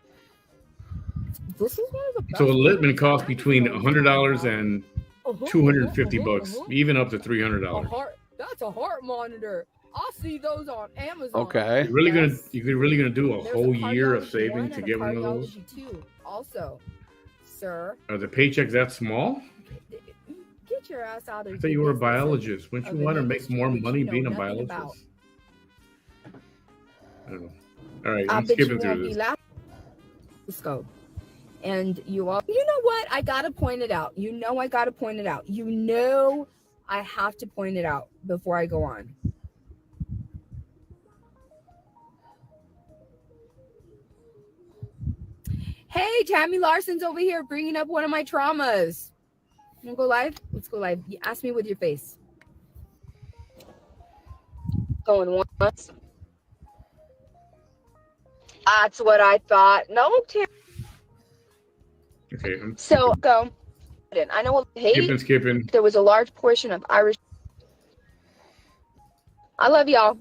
This is one of the best. So a Littmann costs between $100 and $250, even up to $300. That's a heart monitor. I'll see those on Amazon. Okay. You're really gonna do a There's whole a year of cardiology saving one to and get a one of those? cardiology too. Also, sir, Are the paychecks that small? get your ass out of I thought you were a biologist. Wouldn't you want to make more money being a biologist? I don't know. All right, I'm skipping through this. And you all, you know what? I gotta point it out. You know I have to point it out before I go on. Hey, Tammy Larson's over here bringing up one of my traumas. You wanna go live? Let's go live. Ask me with your face. Going once. That's what I thought. No, Tam. Okay, I'm So go. I know what hate. skipping. There was a large portion of Irish. I love y'all.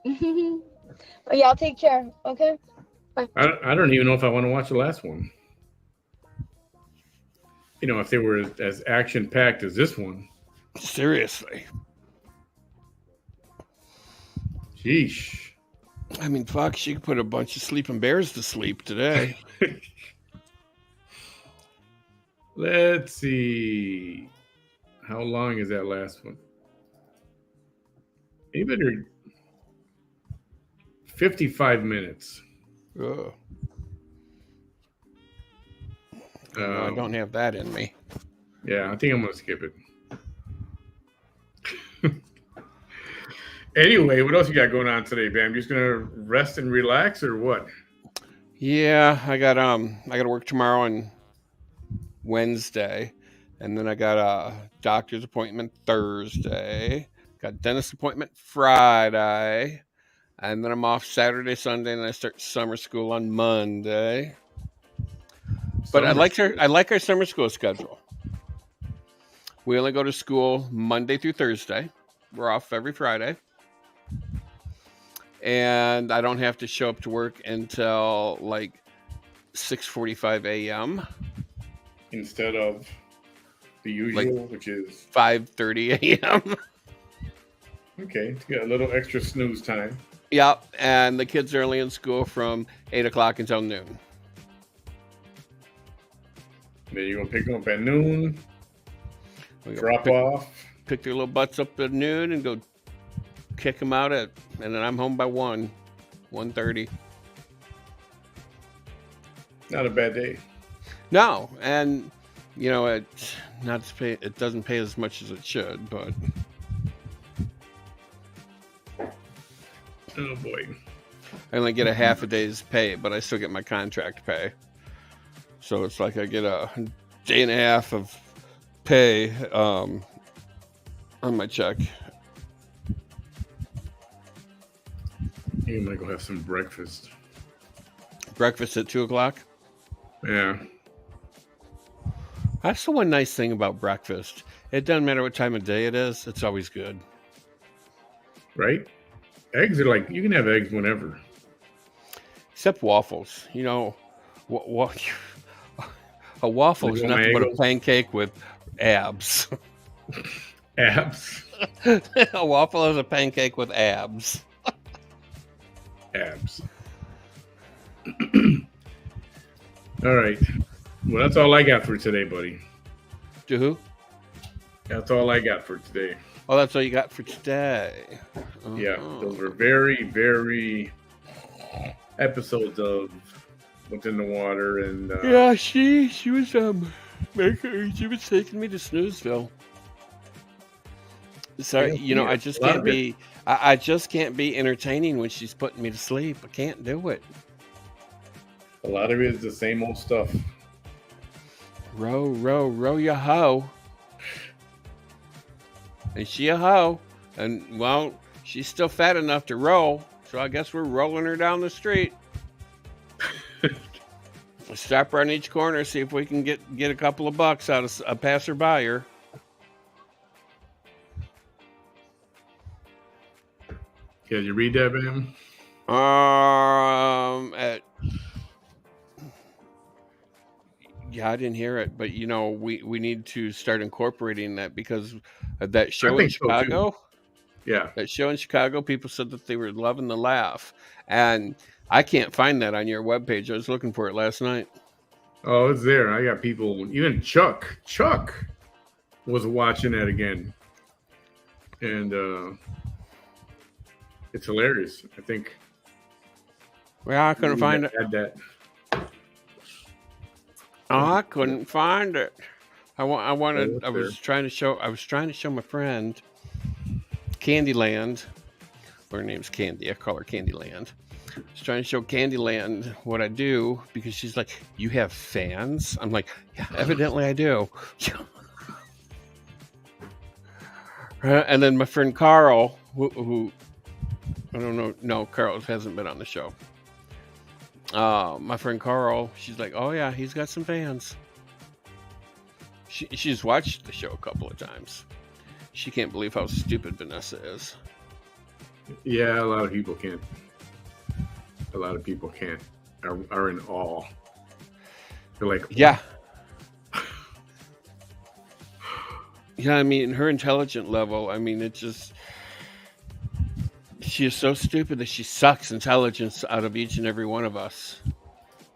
Y'all take care. Okay. Bye. I don't even know if I want to watch the last one. You know, if they were as action packed as this one. Seriously. Sheesh. I mean, fuck, she could put a bunch of sleeping bears to sleep today. Let's see. How long is that last one? Maybe they're 55 minutes. Ugh. No, I don't have that in me. Yeah, I think I'm going to skip it. Anyway, what else you got going on today, Bam? Just going to rest and relax or what? Yeah, I got to work tomorrow and Wednesday, and then I got a doctor's appointment Thursday, got dentist appointment Friday, and then I'm off Saturday, Sunday, and I start summer school on Monday. But I like our summer school schedule. We only go to school Monday through Thursday. We're off every Friday. And I don't have to show up to work until like 6:45 a.m. Instead of the usual, which is 5:30 a.m. Okay, it's got a little extra snooze time. Yep, and the kids are only in school from 8 o'clock until noon. Then you're going to pick them up at noon, We go drop off. pick their little butts up at noon and go kick them out and then I'm home by 1:30. Not a bad day. No, and you know it doesn't pay as much as it should, but Oh boy. I only get a half a day's pay, but I still get my contract pay. So it's like I get a day and a half of pay on my check. You might go have some breakfast. Breakfast at 2 o'clock. Yeah. That's the one nice thing about breakfast. It doesn't matter what time of day it is. It's always good. Right? Eggs are like, you can have eggs whenever. Except waffles. You know, a waffle is nothing but a pancake with abs. Abs. A waffle is a pancake with abs. Abs. All right. Well, that's all I got for today, buddy. To who? That's all I got for today. Oh, that's all you got for today. Yeah, those were very, very episodes of What's in the Water, and yeah, she was she was taking me to Snoozeville. Sorry, you know, I just can't be. I just can't be entertaining when she's putting me to sleep. I can't do it. a lot of it is the same old stuff. Row, row, row your hoe. And she a hoe. And, well, she's still fat enough to roll. So I guess we're rolling her down the street. We'll stop her on each corner, see if we can get a couple of bucks out of a passerby her. Can you read that, Bam? Yeah, I didn't hear it, but you know, we need to start incorporating that because of that show in Chicago. Yeah, that show in Chicago, people said that they were loving the laugh, and I can't find that on your webpage. I was looking for it last night. Oh, it's there. I got people. Even Chuck was watching that again, and it's hilarious. I think. Well, I couldn't find it. Add that. Oh, I couldn't find it. I was trying to show my friend Candyland. Her name's Candy. I call her Candyland. I was trying to show Candyland what I do because she's like, "You have fans?" I'm like, "Yeah, evidently I do." And then my friend Carl, who I don't know, no, Carl hasn't been on the show. My friend Carl, she's like, "Oh yeah, he's got some fans." She's watched the show a couple of times. She can't believe how stupid Vanessa is. Yeah, a lot of people can't. A lot of people can't. Are in awe. They're like, Yeah. Yeah, I mean, her intelligent level, I mean, it just, she is so stupid that she sucks intelligence out of each and every one of us.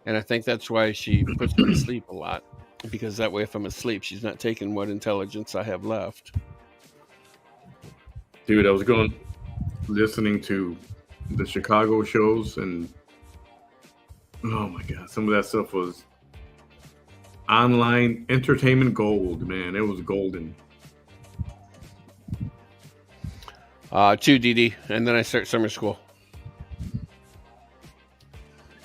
And I think that's why she puts me to sleep a lot. Because that way, if I'm asleep, she's not taking what intelligence I have left. dude, I was listening to the Chicago shows, and oh my god, some of that stuff was online entertainment gold, man. It was golden. 2 DD, and then I start summer school.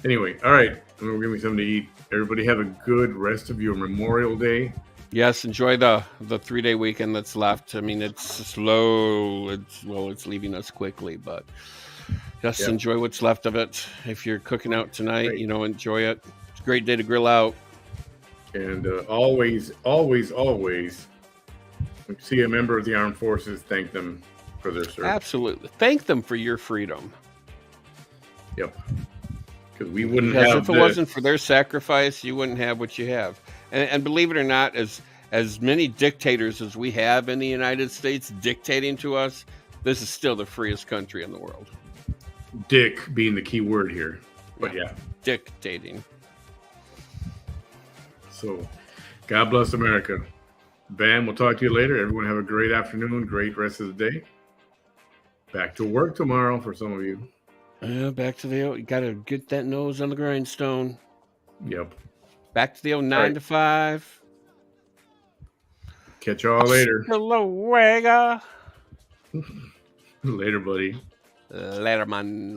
Anyway, all right, I'm gonna give me something to eat. Everybody have a good rest of your Memorial Day. Yes, enjoy the 3-day weekend that's left. I mean, it's slow. It's leaving us quickly, but just enjoy what's left of it. If you're cooking out tonight, Right. Enjoy it. It's a great day to grill out. And always, always, always, when you see a member of the armed forces, thank them for their service. Absolutely. Thank them for your freedom. Yep. Because we wouldn't Because have if it wasn't for their sacrifice, you wouldn't have what you have. And believe it or not, as many dictators as we have in the United States dictating to us, this is still the freest country in the world. dick being the key word here. But yeah. Dictating. So, God bless America. Bam, we'll talk to you later. Everyone have a great afternoon, great rest of the day. Back to work tomorrow for some of you. Back to the old, you got to get that nose on the grindstone. Yep. Back to the old 9 to 5. Catch y'all later. Hello, Wega. Later, buddy. Later, man.